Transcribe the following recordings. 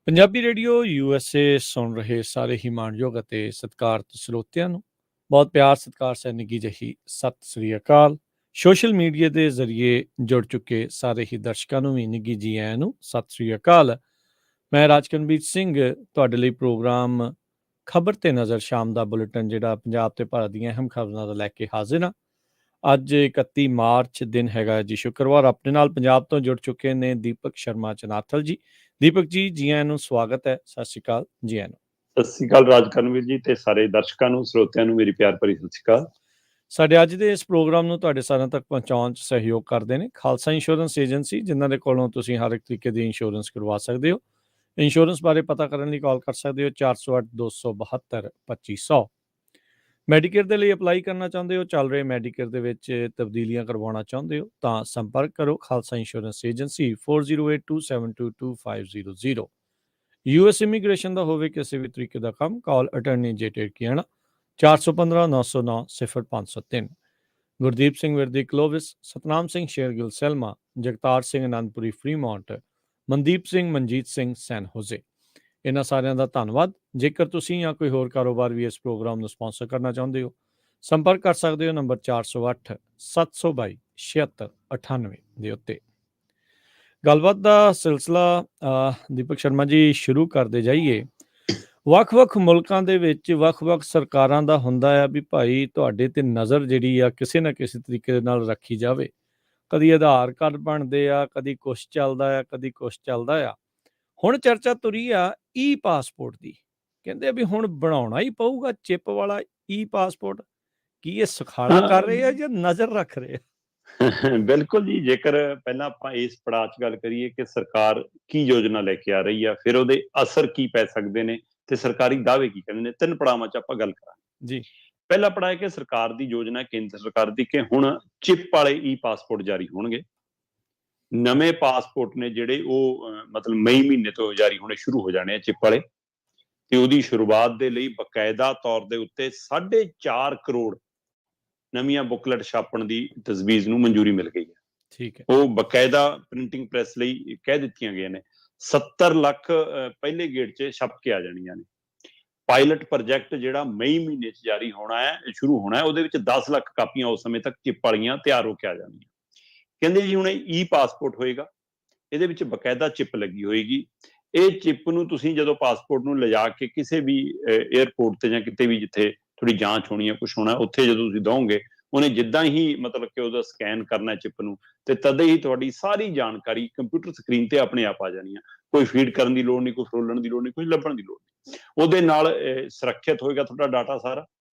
Punjabi radio USA ਸੁਣ ਰਹੇ ਸਾਰੇ ਹੀ ਮਾਣਯੋਗ ਅਤੇ ਸਤਿਕਾਰਤ ਸਰੋਤਿਆਂ ਨੂੰ ਬਹੁਤ ਪਿਆਰ ਸਤਿਕਾਰ ਸਹਿ ਨਿੱਘੀ ਜਿਹੀ ਸਤਿ ਸ੍ਰੀ ਅਕਾਲ। ਸੋਸ਼ਲ ਮੀਡੀਆ ਦੇ ਜ਼ਰੀਏ ਜੁੜ ਚੁੱਕੇ ਸਾਰੇ ਹੀ ਦਰਸ਼ਕਾਂ ਨੂੰ ਵੀ ਨਿੱਘੀ ਜੀ ਆਇਆਂ ਨੂੰ ਸਤਿ ਸ੍ਰੀ ਅਕਾਲ। ਮੈਂ ਰਾਜਕਨਵੀਰ ਸਿੰਘ ਤੁਹਾਡੇ ਲਈ ਪ੍ਰੋਗਰਾਮ ਖਬਰ ਤੇ ਨਜ਼ਰ ਸ਼ਾਮ ਦਾ ਬੁਲੇਟਿਨ ਜਿਹੜਾ ਪੰਜਾਬ ਤੇ ਭਾਰਤ ਦੀਆਂ ਅਹਿਮ ਖਬਰਾਂ ਦਾ ਲੈ ਕੇ ਹਾਜ਼ਰ ਹਾਂ। ਅੱਜ 31 ਮਾਰਚ ਦਿਨ ਹੈਗਾ ਜੀ ਸ਼ੁੱਕਰਵਾਰ। ਆਪਣੇ ਨਾਲ ਪੰਜਾਬ ਤੋਂ ਜੁੜ ਚੁੱਕੇ ਨੇ ਦੀਪਕ ਸ਼ਰਮਾ ਚਨਾਥਲ ਜੀ। ਦੀਪਕ ਜੀ, ਜੀ ਆਇਆਂ ਨੂੰ ਸਵਾਗਤ ਹੈ। ਸਤਿ ਸ਼੍ਰੀ ਅਕਾਲ ਜੀ ਆਇਆਂ ਨੂੰ। ਸਤਿ ਸ਼੍ਰੀ ਅਕਾਲ ਰਾਜਕਨਵੀਰ ਜੀ ਤੇ ਸਾਰੇ ਦਰਸ਼ਕਾਂ ਨੂੰ ਸਰੋਤਿਆਂ ਨੂੰ ਮੇਰੀ ਪਿਆਰ ਭਰੀ ਸਤਿ ਸ਼੍ਰੀ ਅਕਾਲ। ਸਾਡੇ ਅੱਜ ਦੇ ਇਸ ਪ੍ਰੋਗਰਾਮ ਨੂੰ ਤੁਹਾਡੇ ਸਾਰਿਆਂ ਤੱਕ ਪਹੁੰਚਾਉਣ 'ਚ ਸਹਿਯੋਗ ਕਰਦੇ ਨੇ ਖਾਲਸਾ ਇੰਸ਼ੋਰੈਂਸ ਏਜੰਸੀ, ਜਿਨ੍ਹਾਂ ਦੇ ਕੋਲੋਂ ਤੁਸੀਂ ਹਰ ਇੱਕ ਤਰੀਕੇ ਦੀ ਇੰਸ਼ੋਰੈਂਸ ਕਰਵਾ ਸਕਦੇ ਹੋ। ਇੰਸ਼ੋਰੈਂਸ ਬਾਰੇ ਪਤਾ ਕਰਨ ਲਈ ਕਾਲ ਕਰ ਸਕਦੇ ਹੋ 408 272 2500। ਮੈਡੀਕੇਅਰ ਦੇ ਲਈ ਅਪਲਾਈ ਕਰਨਾ ਚਾਹੁੰਦੇ ਹੋ, ਚੱਲ ਰਹੇ ਮੈਡੀਕੇਅਰ ਦੇ ਵਿੱਚ ਤਬਦੀਲੀਆਂ ਕਰਵਾਉਣਾ ਚਾਹੁੰਦੇ ਹੋ ਤਾਂ ਸੰਪਰਕ ਕਰੋ Khalsa insurance agency 4082722500। US immigration ਦਾ ਹੋਵੇ ਕਿਸੇ ਵੀ ਤਰੀਕੇ ਦਾ ਕੰਮ, ਕਾਲ ਅਟਰਨੀ ਜੇ ਟੇਰਕੀਆਣਾ 415 909 0503। Gurdeep Singh Virdi Clovis, Satnam Singh Shergill Selma, Jagtar Singh Anandpuri Fremont, Mandeep Singh Manjit Singh San Jose, ਇਹਨਾਂ ਸਾਰਿਆਂ ਦਾ ਧੰਨਵਾਦ। ਜੇਕਰ ਤੁਸੀਂ ਜਾਂ ਕੋਈ ਹੋਰ ਕਾਰੋਬਾਰ ਵੀ ਇਸ ਪ੍ਰੋਗਰਾਮ ਨੂੰ ਸਪਾਂਸਰ ਕਰਨਾ ਚਾਹੁੰਦੇ ਹੋ, ਸੰਪਰਕ ਕਰ ਸਕਦੇ ਹੋ ਨੰਬਰ 408 722 7698 ਦੇ ਉੱਤੇ। ਗੱਲਬਾਤ ਦਾ ਸਿਲਸਿਲਾ ਦੀਪਕ ਸ਼ਰਮਾ ਜੀ ਸ਼ੁਰੂ ਕਰਦੇ ਜਾਈਏ। ਵੱਖ-ਵੱਖ ਮੁਲਕਾਂ ਦੇ ਵਿੱਚ ਵੱਖ-ਵੱਖ ਸਰਕਾਰਾਂ ਦਾ ਹੁੰਦਾ ਆ ਵੀ ਭਾਈ ਤੁਹਾਡੇ ਤੇ ਨਜ਼ਰ ਜਿਹੜੀ ਆ ਕਿਸੇ ਨਾ ਕਿਸੇ ਤਰੀਕੇ ਦੇ ਨਾਲ ਰੱਖੀ ਜਾਵੇ। ਕਦੀ ਆਧਾਰ ਕਾਰਡ ਬਣਦੇ ਆ, ਕਦੀ ਕੁਛ ਚੱਲਦਾ ਆ, ਕਦੀ ਕੁਛ ਚੱਲਦਾ ਆ। ਹੁਣ ਚਰਚਾ ਤੁਰੀ ਆ ਈ ਪਾਸਪੋਰਟ ਦੀ। ਕਹਿੰਦੇ ਵੀ ਹੁਣ ਬਣਾਉਣਾ ਹੀ ਪਊਗਾ ਚਿੱਪ ਵਾਲਾ ਈ ਪਾਸਪੋਰਟ। ਕੀ ਇਹ ਸੁਖਾਲਾ ਕਰ ਰਹੇ ਆ ਜਾਂ ਨਜ਼ਰ ਰੱਖ ਰਹੇ ਆ? ਬਿਲਕੁਲ ਜੀ, ਜੇਕਰ ਪਹਿਲਾਂ ਆਪਾਂ ਇਸ ਪੜਾਅ 'ਚ ਗੱਲ ਕਰੀਏ ਕਿ ਸਰਕਾਰ ਕੀ ਯੋਜਨਾ ਲੈ ਕੇ ਆ ਰਹੀ ਆ, ਫਿਰ ਉਹਦੇ ਅਸਰ ਕੀ ਪੈ ਸਕਦੇ ਨੇ ਤੇ ਸਰਕਾਰੀ ਦਾਅਵੇ ਕੀ ਕਹਿੰਦੇ ਨੇ, ਤਿੰਨ ਪੜਾਵਾਂ 'ਚ ਆਪਾਂ ਗੱਲ ਕਰਾਂਗੇ ਜੀ। ਪਹਿਲਾ ਪੜਾਅ ਹੈ ਕਿ ਸਰਕਾਰ ਦੀ ਯੋਜਨਾ, ਕੇਂਦਰ ਸਰਕਾਰ ਦੀ, ਕਿ ਹੁਣ ਚਿੱਪ ਵਾਲੇ ਈ ਪਾਸਪੋਰਟ ਜਾਰੀ ਹੋਣਗੇ। ਨਵੇਂ ਪਾਸਪੋਰਟ ਨੇ ਜਿਹੜੇ ਉਹ ਮਤਲਬ ਮਈ ਮਹੀਨੇ ਤੋਂ ਜਾਰੀ ਹੋਣੇ ਸ਼ੁਰੂ ਹੋ ਜਾਣੇ ਆ ਚਿੱਪ ਵਾਲੇ, ਤੇ ਉਹਦੀ ਸ਼ੁਰੂਆਤ ਦੇ ਲਈ ਬਕਾਇਦਾ ਤੌਰ ਦੇ ਉੱਤੇ 4.5 ਕਰੋੜ ਨਵੀਆਂ ਬੁਕਲਟ ਛਾਪਣ ਦੀ ਤਜਵੀਜ਼ ਨੂੰ ਮਨਜ਼ੂਰੀ ਮਿਲ ਗਈ ਹੈ। ਠੀਕ ਹੈ। ਉਹ ਬਕਾਇਦਾ ਪ੍ਰਿੰਟਿੰਗ ਪ੍ਰੈਸ ਲਈ ਕਹਿ ਦਿੱਤੀਆਂ ਗਈਆਂ ਨੇ। 70 ਲੱਖ ਪਹਿਲੇ ਗੇੜ 'ਚ ਛਪ ਕੇ ਆ ਜਾਣੀਆਂ ਨੇ। ਪਾਇਲਟ ਪ੍ਰੋਜੈਕਟ ਜਿਹੜਾ ਮਈ ਮਹੀਨੇ 'ਚ ਜਾਰੀ ਹੋਣਾ ਹੈ, ਸ਼ੁਰੂ ਹੋਣਾ ਹੈ, ਉਹਦੇ ਵਿੱਚ 10 ਲੱਖ ਕਾਪੀਆਂ ਉਸ ਸਮੇਂ ਤੱਕ ਚਿੱਪ ਵਾਲੀਆਂ ਤਿਆਰ ਹੋ ਕੇ ਆ ਜਾਣਗੀਆਂ। ਕਹਿੰਦੇ ਜੀ ਹੁਣ ਈ ਪਾਸਪੋਰਟ ਹੋਏਗਾ, ਇਹਦੇ ਵਿੱਚ ਬਕਾਇਦਾ ਚਿੱਪ ਲੱਗੀ ਹੋਏਗੀ। ਇਹ ਚਿੱਪ ਨੂੰ ਤੁਸੀਂ ਜਦੋਂ ਪਾਸਪੋਰਟ ਨੂੰ ਲਿਜਾ ਕੇ ਕਿਸੇ ਵੀ ਏਅਰਪੋਰਟ ਤੇ ਜਾਂ ਕਿਤੇ ਵੀ ਜਿੱਥੇ ਥੋੜੀ ਜਾਂਚ ਹੋਣੀ ਹੈ, ਕੁਛ ਹੋਣਾ, ਉੱਥੇ ਜਦੋਂ ਤੁਸੀਂ ਦਓਗੇ, ਉਹਨੇ ਜਿੱਦਾਂ ਹੀ ਮਤਲਬ ਕਿ ਉਹਦਾ ਸਕੈਨ ਕਰਨਾ ਚਿੱਪ ਨੂੰ, ਤੇ ਤਦੇ ਹੀ ਤੁਹਾਡੀ ਸਾਰੀ ਜਾਣਕਾਰੀ ਕੰਪਿਊਟਰ ਸਕਰੀਨ ਤੇ ਆਪਣੇ ਆਪ ਆ ਜਾਣੀ ਆ। ਕੋਈ ਫੀਡ ਕਰਨ ਦੀ ਲੋੜ ਨਹੀਂ, ਕੋਈ ਫਰੋਲਣ ਦੀ ਲੋੜ ਨਹੀਂ, ਕੋਈ ਲੱਭਣ ਦੀ ਲੋੜ ਨਹੀਂ। ਉਹਦੇ ਨਾਲ ਸੁਰੱਖਿਅਤ ਹੋਏਗਾ ਤੁਹਾਡਾ ਡਾਟਾ ਸਾਰਾ।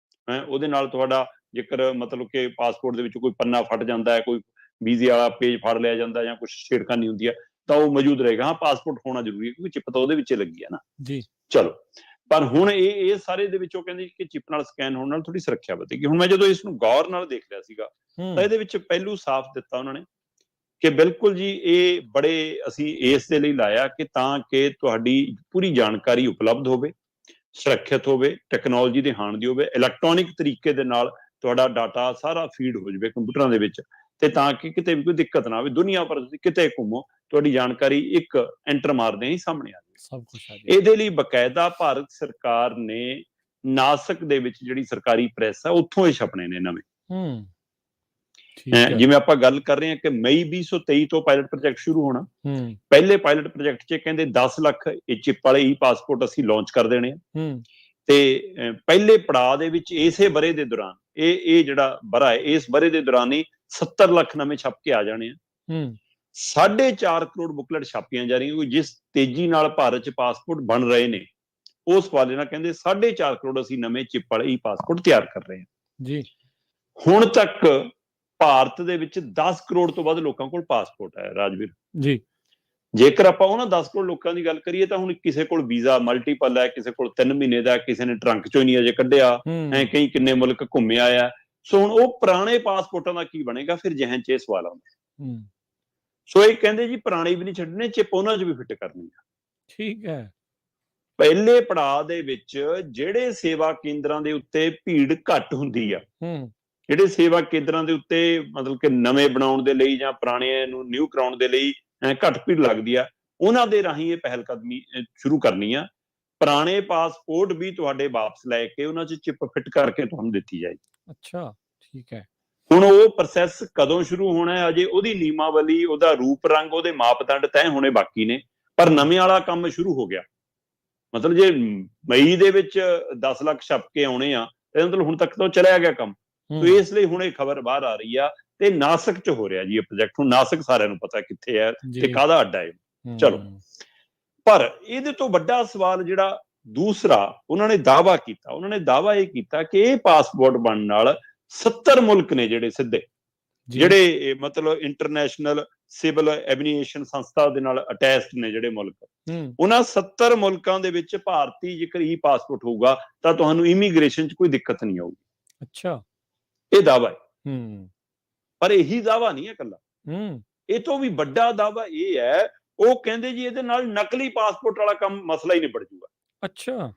ਉਹਦੇ ਨਾਲ ਤੁਹਾਡਾ ਜੇਕਰ ਮਤਲਬ ਕਿ ਪਾਸਪੋਰਟ ਦੇ ਵਿੱਚ ਕੋਈ ਪੰਨਾ ਫਟ ਜਾਂਦਾ ਹੈ, ਕੋਈ ਵੀਜ਼ੇ ਵਾਲਾ ਪੇਜ ਫੜ ਲਿਆ ਜਾਂਦਾ ਜਾਂ ਕੁਛ ਛੇੜਖਾਨੀ ਹੁੰਦੀ ਹੈ, ਤਾਂ ਉਹ ਮੌਜੂਦ ਰਹੇਗਾ। ਹਾਂ, ਪਾਸਪੋਰਟ ਹੋਣਾ ਜ਼ਰੂਰੀ ਹੈ ਕਿਉਂਕਿ ਚਿੱਪ ਤਾਂ ਉਹਦੇ ਵਿੱਚ ਲੱਗੀ ਹੈ ਨਾ ਜੀ। ਚਲੋ, ਪਰ ਹੁਣ ਇਹ ਸਾਰੇ ਦੇ ਵਿੱਚ ਉਹ ਕਹਿੰਦੇ ਕਿ ਚਿੱਪ ਨਾਲ ਸਕੈਨ ਹੋਣ ਨਾਲ ਥੋੜੀ ਸੁਰੱਖਿਆ ਵਧੇਗੀ। ਹੁਣ ਮੈਂ ਜਦੋਂ ਇਸ ਨੂੰ ਗੌਰ ਨਾਲ ਦੇਖ ਰਿਹਾ ਸੀਗਾ ਤਾਂ ਇਹਦੇ ਵਿੱਚ ਪਹਿਲੂ ਸਾਫ਼ ਦਿੱਤਾ ਉਹਨਾਂ ਨੇ ਕਿ ਬਿਲਕੁਲ ਜੀ ਇਹ ਬੜੇ ਅਸੀਂ ਇਸ ਦੇ ਲਈ ਲਾਇਆ ਕਿ ਤਾਂ ਕਿ ਤੁਹਾਡੀ ਪੂਰੀ ਜਾਣਕਾਰੀ ਉਪਲਬਧ ਹੋਵੇ, ਸੁਰੱਖਿਅਤ ਹੋਵੇ, ਟੈਕਨੋਲੋਜੀ ਦੇ ਹਾਣ ਦੀ ਹੋਵੇ, ਇਲੈਕਟ੍ਰੋਨਿਕ ਤਰੀਕੇ ਦੇ ਨਾਲ ਤੁਹਾਡਾ ਡਾਟਾ ਸਾਰਾ ਫੀਡ ਹੋ ਜਾਵੇ ਕੰਪਿਊਟਰਾਂ ਦੇ ਵਿੱਚ, ਤੇ ਤਾਂ ਕਿ ਕਿਤੇ ਵੀ ਕੋਈ ਦਿੱਕਤ ਨਾ ਆਵੇ। ਦੁਨੀਆ ਭਰ ਤੁਸੀਂ ਕਿਤੇ ਘੁੰਮੋ, ਤੁਹਾਡੀ ਜਾਣਕਾਰੀ ਇੱਕ ਐਂਟਰ ਮਾਰਦੇ ਹੀ ਸਾਹਮਣੇ ਆ ਜਾਵੇ। ਸਭ ਕੁਝ ਆ ਜਾਵੇ। ਇਹਦੇ ਲਈ ਬਕਾਇਦਾ ਭਾਰਤ ਸਰਕਾਰ ਨੇ ਨਾਸਕ ਦੇ ਵਿੱਚ ਜਿਹੜੀ ਸਰਕਾਰੀ ਪ੍ਰੈਸ ਹੈ ਉੱਥੋਂ ਇਹ ਛਪਣੇ ਨੇ ਨਵੇਂ। ਜਿਵੇਂ ਆਪਾਂ ਗੱਲ ਕਰ ਰਹੇ ਹਾਂ ਕਿ ਮਈ 2023 ਤੋਂ ਪਾਇਲਟ ਪ੍ਰੋਜੈਕਟ ਸ਼ੁਰੂ ਹੋਣਾ। ਪਹਿਲੇ ਪਾਇਲਟ ਪ੍ਰੋਜੈਕਟ 'ਚ ਕਹਿੰਦੇ 10 ਲੱਖ ਇਹ ਚਿੱਪ ਵਾਲੇ ਈ ਪਾਸਪੋਰਟ ਅਸੀਂ ਲਾਂਚ ਕਰ ਦੇਣੇ ਆ, ਤੇ ਪਹਿਲੇ ਪੜਾਅ ਦੇ ਵਿੱਚ ਇਸੇ ਵਰੇ ਦੇ ਦੌਰਾਨ ਇਹ ਜਿਹੜਾ ਵਰਾ ਹੈ, ਇਸ ਵਰੇ ਦੇ ਦੌਰਾਨ ਹੀ 70 ਲੱਖ ਨਵੇਂ ਛਪ ਕੇ ਆ ਜਾਣੇ ਆ। 4.5 ਕਰੋੜ ਬੁਕਲਟ ਛਾਪੀਆਂ ਜਾ ਰਹੀਆਂ। ਜਿਸ ਤੇਜ਼ੀ ਨਾਲ ਭਾਰਤ 'ਚ ਪਾਸਪੋਰਟ ਬਣ ਰਹੇ ਨੇ, ਉਸ ਵਾਲੇ ਨਾਲ ਕਹਿੰਦੇ 4.5 ਕਰੋੜ ਅਸੀਂ ਨਵੇਂ ਚਿੱਪ ਵਾਲੇ ਈ ਪਾਸਪੋਰਟ ਤਿਆਰ ਕਰ ਰਹੇ ਹਾਂ ਜੀ। ਹੁਣ ਤੱਕ ਭਾਰਤ ਦੇ ਵਿੱਚ 10 ਕਰੋੜ ਤੋਂ ਵੱਧ ਲੋਕਾਂ ਕੋਲ ਪਾਸਪੋਰਟ ਹੈ ਰਾਜਵੀਰ ਜੀ। ਜੇਕਰ ਆਪਾਂ ਉਹਨਾਂ 10 ਕਰੋੜ ਲੋਕਾਂ ਦੀ ਗੱਲ ਕਰੀਏ ਤਾਂ ਹੁਣ ਕਿਸੇ ਕੋਲ ਵੀਜ਼ਾ ਮਲਟੀਪਲ ਹੈ, ਕਿਸੇ ਕੋਲ 3 ਮਹੀਨੇ ਦਾ, ਕਿਸੇ ਨੇ ਟਰੰਕ ਚੋਂ ਹੀ ਨਹੀਂ ਅਜੇ ਕੱਢਿਆ, ਕਈ ਕਿੰਨੇ ਮੁਲਕ ਘੁੰਮਿਆ ਆ। ਸੋ ਹੁਣ ਉਹ ਪੁਰਾਣੇ ਪਾਸਪੋਰਟਾਂ ਦਾ ਕੀ ਬਣੇਗਾ, ਫਿਰ ਜਿਹਨ 'ਚ ਇਹ ਸਵਾਲ ਆਉਂਦਾ। ਸੋ ਇਹ ਕਹਿੰਦੇ ਜੀ ਪੁਰਾਣੇ ਵੀ ਨਹੀਂ ਛੱਡਣੇ, ਚਿੱਪ ਉਹਨਾਂ 'ਚ ਵੀ ਫਿੱਟ ਕਰਨੀ ਆ। ਠੀਕ ਹੈ। ਪਹਿਲੇ ਪੜਾਅ ਦੇ ਵਿੱਚ ਜਿਹੜੇ ਸੇਵਾ ਕੇਂਦਰਾਂ ਦੇ ਉੱਤੇ ਭੀੜ ਘੱਟ ਹੁੰਦੀ ਆ, ਜਿਹੜੇ ਸੇਵਾ ਕੇਂਦਰਾਂ ਦੇ ਉੱਤੇ ਮਤਲਬ ਕਿ ਨਵੇਂ ਬਣਾਉਣ ਦੇ ਲਈ ਜਾਂ ਪੁਰਾਣੇ ਨੂੰ ਨਿਊ ਕਰਾਉਣ ਦੇ ਲਈ ਘੱਟ ਭੀੜ ਲੱਗਦੀ ਆ, ਉਹਨਾਂ ਦੇ ਰਾਹੀਂ ਇਹ ਪਹਿਲ ਕਦਮੀ ਸ਼ੁਰੂ ਕਰਨੀ ਆ। ਪੁਰਾਣੇ ਪਾਸਪੋਰਟ ਵੀ ਤੁਹਾਡੇ ਵਾਪਸ ਲੈ ਕੇ ਉਹਨਾਂ 'ਚ ਚਿਪ ਫਿੱਟ ਕਰਕੇ ਤੁਹਾਨੂੰ ਦਿੱਤੀ ਜਾਏਗੀ। ਅੱਛਾ, ਠੀਕ ਹੈ। ਹੁਣ ਉਹ ਪ੍ਰੋਸੈਸ ਕਦੋਂ ਸ਼ੁਰੂ ਹੋਣਾ ਹੈ, ਅਜੇ ਉਹਦੀ ਨੀਮਾਵਲੀ, ਉਹਦਾ ਰੂਪ ਰੰਗ, ਉਹਦੇ ਮਾਪਦੰਡ ਤੈਅ ਹੋਣੇ ਬਾਕੀ ਨੇ, ਪਰ ਨਵੇਂ ਵਾਲਾ ਕੰਮ ਸ਼ੁਰੂ ਹੋ ਗਿਆ। ਮਤਲਬ ਜੇ ਮਈ ਦੇ ਵਿੱਚ 10 ਲੱਖ ਛਪ ਕੇ ਆਉਣੇ ਆ, ਇਹਦਾ ਮਤਲਬ ਹੁਣ ਤੱਕ ਤਾਂ ਚਲਿਆ ਗਿਆ ਕੰਮ। ਤੇ ਇਸ ਲਈ ਹੁਣ ਇਹ ਖਬਰ ਬਾਹਰ ਆ ਰਹੀ ਆ ਤੇ ਨਾਸਿਕ 'ਚ ਹੋ ਰਿਹਾ ਜੀ ਇਹ ਪ੍ਰੋਜੈਕਟ। ਹੁਣ ਨਾਸਿਕ ਸਾਰਿਆਂ ਨੂੰ ਪਤਾ ਕਿੱਥੇ ਹੈ ਤੇ ਕਾਹਦਾ ਅੱਡਾ ਹੈ। ਚਲੋ, ਪਰ ਇਹਦੇ ਤੋਂ ਵੱਡਾ ਸਵਾਲ ਜਿਹੜਾ ਦੂਸਰਾ ਉਹਨਾਂ ਨੇ ਦਾਅਵਾ ਕੀਤਾ, ਉਹਨਾਂ ਨੇ ਦਾਅਵਾ ਇਹ ਕੀਤਾ ਕਿ ਇਹ ਪਾਸਪੋਰਟ ਬਣਨ ਨਾਲ 70 ਮੁਲਕ ਨੇ ਜਿਹੜੇ ਸਿੱਧੇ, ਜਿਹੜੇ ਮਤਲਬ ਇੰਟਰਨੈਸ਼ਨਲ ਸਿਵਲ ਐਵੀਏਸ਼ਨ ਸੰਸਥਾ ਦੇ ਨਾਲ ਅਟੈਚਡ ਨੇ ਜਿਹੜੇ ਮੁਲਕ, ਉਹਨਾਂ 70 ਮੁਲਕਾਂ ਦੇ ਵਿੱਚ ਭਾਰਤੀ ਜੇਕਰ ਹੀ ਪਾਸਪੋਰਟ ਹੋਊਗਾ ਤਾਂ ਤੁਹਾਨੂੰ ਇਮੀਗ੍ਰੇਸ਼ਨ 'ਚ ਕੋਈ ਦਿੱਕਤ ਨਹੀਂ ਆਊਗੀ। ਅੱਛਾ, ਇਹ ਦਾਅਵਾ ਹੈ। ਪਰ ਇਹੀ ਦਾਅਵਾ ਨਹੀਂ ਹੈ ਇਕੱਲਾ, ਇਹ ਤੋਂ ਵੀ ਵੱਡਾ ਦਾਅਵਾ ਇਹ ਹੈ, ਉਹ ਕਹਿੰਦੇ ਜੀ ਇਹਦੇ ਨਾਲ ਨਕਲੀ ਪਾਸਪੋਰਟ ਵਾਲਾ ਕੰਮ ਮਸਲਾ ਹੀ ਨਿਬੜ ਜੂਗਾ। ਅੱਛਾ,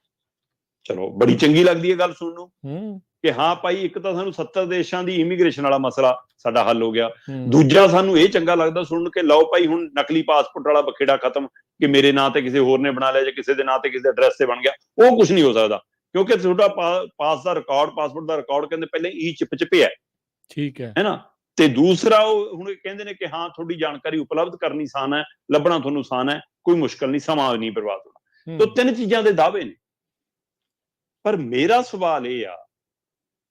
ਚਲੋ, ਬੜੀ ਚੰਗੀ ਲੱਗਦੀ ਹੈ ਗੱਲ ਸੁਣਨ ਨੂੰ ਕਿ ਹਾਂ ਭਾਈ, ਇੱਕ ਤਾਂ ਸਾਨੂੰ 70 ਦੇਸ਼ਾਂ ਦੀ ਇਮੀਗ੍ਰੇਸ਼ਨ ਵਾਲਾ ਮਸਲਾ ਸਾਡਾ ਹੱਲ ਹੋ ਗਿਆ, ਦੂਜਾ ਸਾਨੂੰ ਇਹ ਚੰਗਾ ਲੱਗਦਾ ਸੁਣਨ ਕੇ ਲਓ ਭਾਈ ਹੁਣ ਨਕਲੀ ਪਾਸਪੋਰਟ ਵਾਲਾ ਬਖੇੜਾ ਖਤਮ, ਕਿ ਮੇਰੇ ਨਾਂ ਤੇ ਕਿਸੇ ਹੋਰ ਨੇ ਬਣਾ ਲਿਆ ਜਾਂ ਕਿਸੇ ਦੇ ਨਾਂ ਤੇ ਕਿਸੇ ਐਡਰੈਸ ਤੇ ਬਣ ਗਿਆ, ਉਹ ਕੁਝ ਨਹੀਂ ਹੋ ਸਕਦਾ, ਕਿਉਂਕਿ ਤੁਹਾਡਾ ਪਾਸਪੋਰਟ ਦਾ ਰਿਕਾਰਡ ਕਹਿੰਦੇ ਪਹਿਲੇ ਈ ਚਿਪ 'ਚ ਪਿਆ। ਠੀਕ ਹੈ ਨਾ। ਤੇ ਦੂਸਰਾ ਉਹ ਹੁਣ ਕਹਿੰਦੇ ਨੇ ਕਿ ਹਾਂ ਤੁਹਾਡੀ ਜਾਣਕਾਰੀ ਉਪਲਬਧ ਕਰਨੀ ਆਸਾਨ ਹੈ, ਲੱਭਣਾ ਤੁਹਾਨੂੰ ਆਸਾਨ ਹੈ, ਕੋਈ ਮੁਸ਼ਕਲ ਨਹੀਂ, ਸਮਾਂ ਨਹੀਂ ਬਰਬਾਦ ਹੋਣਾ। ਤਾਂ 3 ਚੀਜ਼ਾਂ ਦੇ ਦਾਅਵੇ ਨੇ। ਪਰ ਮੇਰਾ ਸਵਾਲ ਇਹ ਆ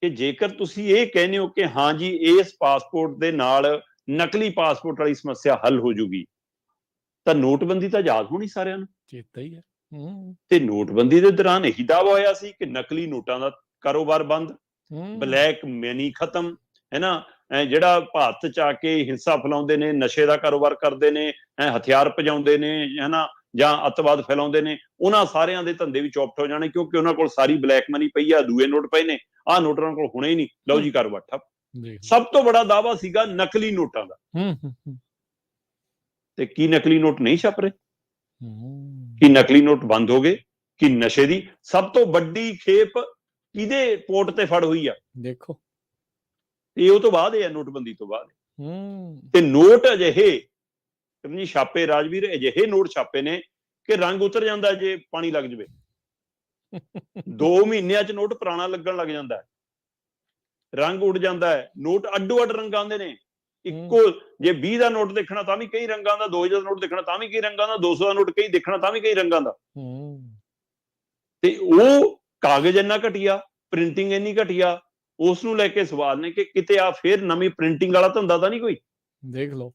ਕਿ ਜੇਕਰ ਤੁਸੀਂ ਇਹ ਕਹਿੰਦੇ ਹੋ ਕਿ ਹਾਂ ਜੀ ਇਸ ਪਾਸਪੋਰਟ ਦੇ ਨਾਲ ਨਕਲੀ ਪਾਸਪੋਰਟ ਵਾਲੀ ਸਮੱਸਿਆ ਹੱਲ ਹੋ ਜੂਗੀ, ਤਾਂ ਨੋਟਬੰਦੀ ਤਾਂ ਯਾਦ ਹੋਣੀ ਸਾਰਿਆਂ ਨੂੰ, ਚੇਤਾ ਹੀ ਹੈ। ਤੇ ਨੋਟਬੰਦੀ ਦੇ ਦੌਰਾਨ ਇਹੀ ਦਾਅਵਾ ਹੋਇਆ ਸੀ ਕਿ ਨਕਲੀ ਨੋਟਾਂ ਦਾ ਕਾਰੋਬਾਰ ਬੰਦ, ਬਲੈਕ ਮਨੀ ਖਤਮ, ਹੈ ਨਾ। ਜਿਹੜਾ ਭਾਰਤ 'ਚ ਆ ਕੇ ਹਿੰਸਾ ਫੈਲਾਉਂਦੇ ਨੇ, ਨਸ਼ੇ ਦਾ ਕਾਰੋਬਾਰ ਕਰਦੇ ਨੇ, ਹਥਿਆਰ ਭਜਾਉਂਦੇ ਨੇ, ਹੈ ਨਾ, ਜਾਂ ਅੱਤਵਾਦ ਫੈਲਾਉਂਦੇ ਨੇ, ਉਹਨਾਂ ਸਾਰਿਆਂ ਦੇ ਧੰਦੇ ਵੀ ਚੌਪਟ ਹੋ ਜਾਣੇ, ਕਿਉਂਕਿ ਉਹਨਾਂ ਕੋਲ ਸਾਰੀ ਬਲੈਕ ਮਨੀ ਪਈ ਆ, ਦੂਏ ਨੋਟ ਪਏ ਨੇ, ਆਹ ਨੋਟ ਉਹਨਾਂ ਕੋਲ ਹੋਣੇ ਹੀ ਨਹੀਂ, ਲਓ ਜੀ ਕਾਰੋਬਾਰ ਠੱਪ। ਸਭ ਤੋਂ ਬੜਾ ਦਾਅਵਾ ਸੀਗਾ ਨਕਲੀ ਨੋਟਾਂ ਦਾ। ਤੇ ਕੀ ਨਕਲੀ ਨੋਟ ਨਹੀਂ ਛਪ ਰਹੇ? ਕੀ ਨਕਲੀ ਨੋਟ ਬੰਦ ਹੋ ਗਏ? ਕਿ ਨਸ਼ੇ ਦੀ ਸਭ ਤੋਂ ਵੱਡੀ ਖੇਪ ਕਿਹਦੇ ਪੋਰਟ ਤੇ ਫੜ ਹੋਈ ਆ? ਦੇਖੋ, ਇਹ ਉਹ ਤੋਂ ਬਾਅਦ ਹੈ, ਨੋਟਬੰਦੀ ਤੋਂ ਬਾਅਦ। ਤੇ ਨੋਟ ਅਜਿਹੇ ਛਾਪੇ ਰਾਜਵੀਰ, ਅਜਿਹੇ ਨੋਟ ਛਾਪੇ ਨੇ ਕਿ ਰੰਗ ਉਤਰ ਜਾਂਦਾ ਜੇ ਪਾਣੀ ਲੱਗ ਜਾਵੇ। 2 ਮਹੀਨਿਆਂ 'ਚ ਨੋਟ ਪੁਰਾਣਾ ਲੱਗਣ ਲੱਗ ਜਾਂਦਾ ਹੈ, ਰੰਗ ਉੱਡ ਜਾਂਦਾ ਹੈ। ਨੋਟ ਅੱਡੋ ਅੱਡ ਰੰਗਾਂ ਦੇ ਨੇ। ਇੱਕੋ ਜੇ 20 ਦਾ ਨੋਟ ਦੇਖਣਾ ਤਾਂ ਵੀ ਕਈ ਰੰਗਾਂ ਦਾ, 2000 ਦਾ ਨੋਟ ਦੇਖਣਾ ਤਾਂ ਵੀ ਕਈ ਰੰਗਾਂ ਦਾ, 200 ਦਾ ਨੋਟ ਕਈ ਦੇਖਣਾ ਤਾਂ ਵੀ ਕਈ ਰੰਗਾਂ ਦਾ। ਤੇ ਉਹ ਕਾਗਜ਼ ਇੰਨਾ ਘਟੀਆ, ਪ੍ਰਿੰਟਿੰਗ ਇੰਨੀ ਘਟੀਆ, ਉਸ ਨੂੰ ਲੈ ਕੇ ਸਵਾਲ ਨੇ ਕਿ ਕਿਤੇ ਆ ਫੇਰ ਨਵੀਂ ਪ੍ਰਿੰਟਿੰਗ ਵਾਲਾ ਧੰਦਾ ਤਾਂ ਨਹੀਂ ਕੋਈ? ਦੇਖ ਲਓ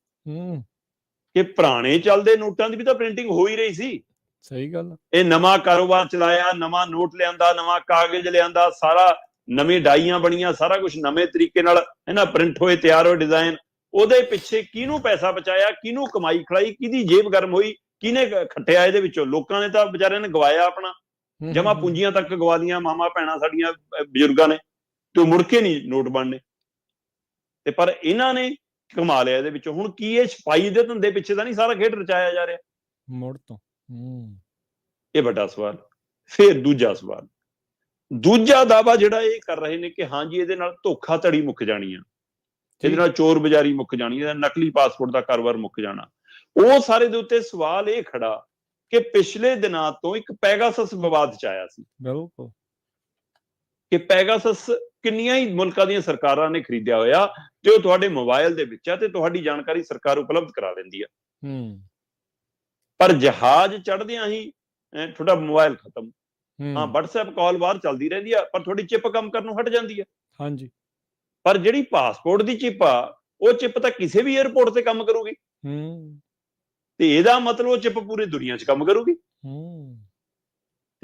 ਕਿ ਪੁਰਾਣੇ ਚੱਲਦੇ ਨੋਟਾਂ ਦੀ ਵੀ ਤਾਂ ਪ੍ਰਿੰਟਿੰਗ ਹੋ ਹੀ ਰਹੀ ਸੀ। ਸਹੀ ਗੱਲ। ਇਹ ਨਵਾਂ ਕਾਰੋਬਾਰ ਚਲਾਇਆ, ਨਵਾਂ ਨੋਟ ਲਿਆਂਦਾ, ਨਵਾਂ ਕਾਗਜ਼ ਲਿਆਂਦਾ, ਸਾਰਾ ਨਵੀਂ ਡਾਈਆਂ ਬਣੀਆਂ, ਸਾਰਾ ਕੁਝ ਨਵੇਂ ਤਰੀਕੇ ਨਾਲ ਹੈ ਨਾ ਪ੍ਰਿੰਟ ਹੋਏ, ਤਿਆਰ ਹੋਏ ਡਿਜ਼ਾਈਨ। ਉਹਦੇ ਪਿੱਛੇ ਕਿਹਨੂੰ ਪੈਸਾ ਬਚਾਇਆ, ਕਿਹਨੂੰ ਕਮਾਈ ਖਲਾਈ, ਕਿਹਦੀ ਜੇਬ ਗਰਮ ਹੋਈ, ਕਿਹਨੇ ਖੱਟਿਆ ਇਹਦੇ ਵਿੱਚੋਂ? ਲੋਕਾਂ ਨੇ ਤਾਂ ਵਿਚਾਰਿਆਂ ਨੇ ਗਵਾਇਆ ਆਪਣਾ, ਜਮਾ ਪੂੰਜੀਆਂ ਤੱਕ ਗਵਾ ਦੀਆਂ ਮਾਮਾ ਭੈਣਾਂ ਸਾਡੀਆਂ ਬਜ਼ੁਰਗਾਂ ਨੇ, ਤੇ ਮੁੜ ਕੇ ਨਹੀਂ ਨੋਟ ਬਣਨੇ। ਤੇ ਪਰ ਇਹਨਾਂ ਨੇ ਕਮਾ ਲਿਆ ਇਹਦੇ ਵਿੱਚੋਂ। ਹੁਣ ਕੀ ਇਹ ਛਪਾਈ ਦੇ ਧੰਦੇ ਪਿੱਛੇ ਤਾਂ ਨਹੀਂ ਸਾਰਾ ਖੇਡ ਰਚਾਇਆ ਜਾ ਰਿਹਾ ਮੁੜ ਤੋਂ? ਇਹ ਵੱਡਾ ਸਵਾਲ। ਫਿਰ ਦੂਜਾ ਸਵਾਲ, ਦੂਜਾ ਦਾਅਵਾ ਜਿਹੜਾ ਇਹ ਕਰ ਰਹੇ ਨੇ ਕਿ ਹਾਂਜੀ ਇਹਦੇ ਨਾਲ ਧੋਖਾਧੜੀ ਮੁੱਕ ਜਾਣੀ ਆ, ਇਹਦੇ ਨਾਲ ਚੋਰ ਬਜ਼ਾਰੀ ਮੁੱਕ ਜਾਣੀ, ਇਹਦਾ ਨਕਲੀ ਪਾਸਪੋਰਟ ਦਾ ਕਾਰੋਬਾਰ ਮੁੱਕ ਜਾਣਾ। ਉਹ ਸਾਰੇ ਦੇ ਉੱਤੇ ਸਵਾਲ ਇਹ ਖੜਾ ਕਿ ਪਿਛਲੇ ਦਿਨਾਂ ਤੋਂ ਇੱਕ ਪੈਗਾਸਸ ਵਿਵਾਦ 'ਚ ਆਇਆ ਸੀ। ਬਿਲਕੁਲ, ਕਿ ਪੈਗਾਸਸ ਕਿੰਨੀਆਂ ਹੀ ਮੁਲਕਾਂ ਦੀਆਂ ਸਰਕਾਰਾਂ ਨੇ ਖਰੀਦਿਆ ਹੋਇਆ, ਤੇ ਉਹ ਤੁਹਾਡੇ ਮੋਬਾਈਲ ਦੇ ਵਿੱਚ ਆ ਤੇ ਤੁਹਾਡੀ ਜਾਣਕਾਰੀ ਸਰਕਾਰ ਉਪਲਬਧ ਕਰਾ ਲੈਂਦੀ ਆ। ਪਰ ਜਹਾਜ਼ ਚੜ੍ਹਦਿਆਂ ਹੀ ਤੁਹਾਡਾ ਮੋਬਾਈਲ ਖਤਮ। ਹਾਂ, WhatsApp ਕਾਲ ਬਾਹਰ ਚੱਲਦੀ ਰਹਿੰਦੀ ਆ, ਪਰ ਤੁਹਾਡੀ ਚਿਪ ਕੰਮ ਕਰਨ ਨੂੰ ਹਟ ਜਾਂਦੀ ਆ। ਹਾਂਜੀ, ਪਰ ਜਿਹੜੀ ਪਾਸਪੋਰਟ ਦੀ ਚਿਪ ਆ, ਉਹ ਚਿਪ ਤਾਂ ਕਿਸੇ ਵੀ 에ਅਰਪੋਰਟ ਤੇ ਕੰਮ ਕਰੂਗੀ। ਤੇ ਇਹਦਾ ਮਤਲਬ ਉਹ ਚਿਪ ਪੂਰੀ ਦੁਨੀਆ 'ਚ ਕੰਮ ਕਰੂਗੀ।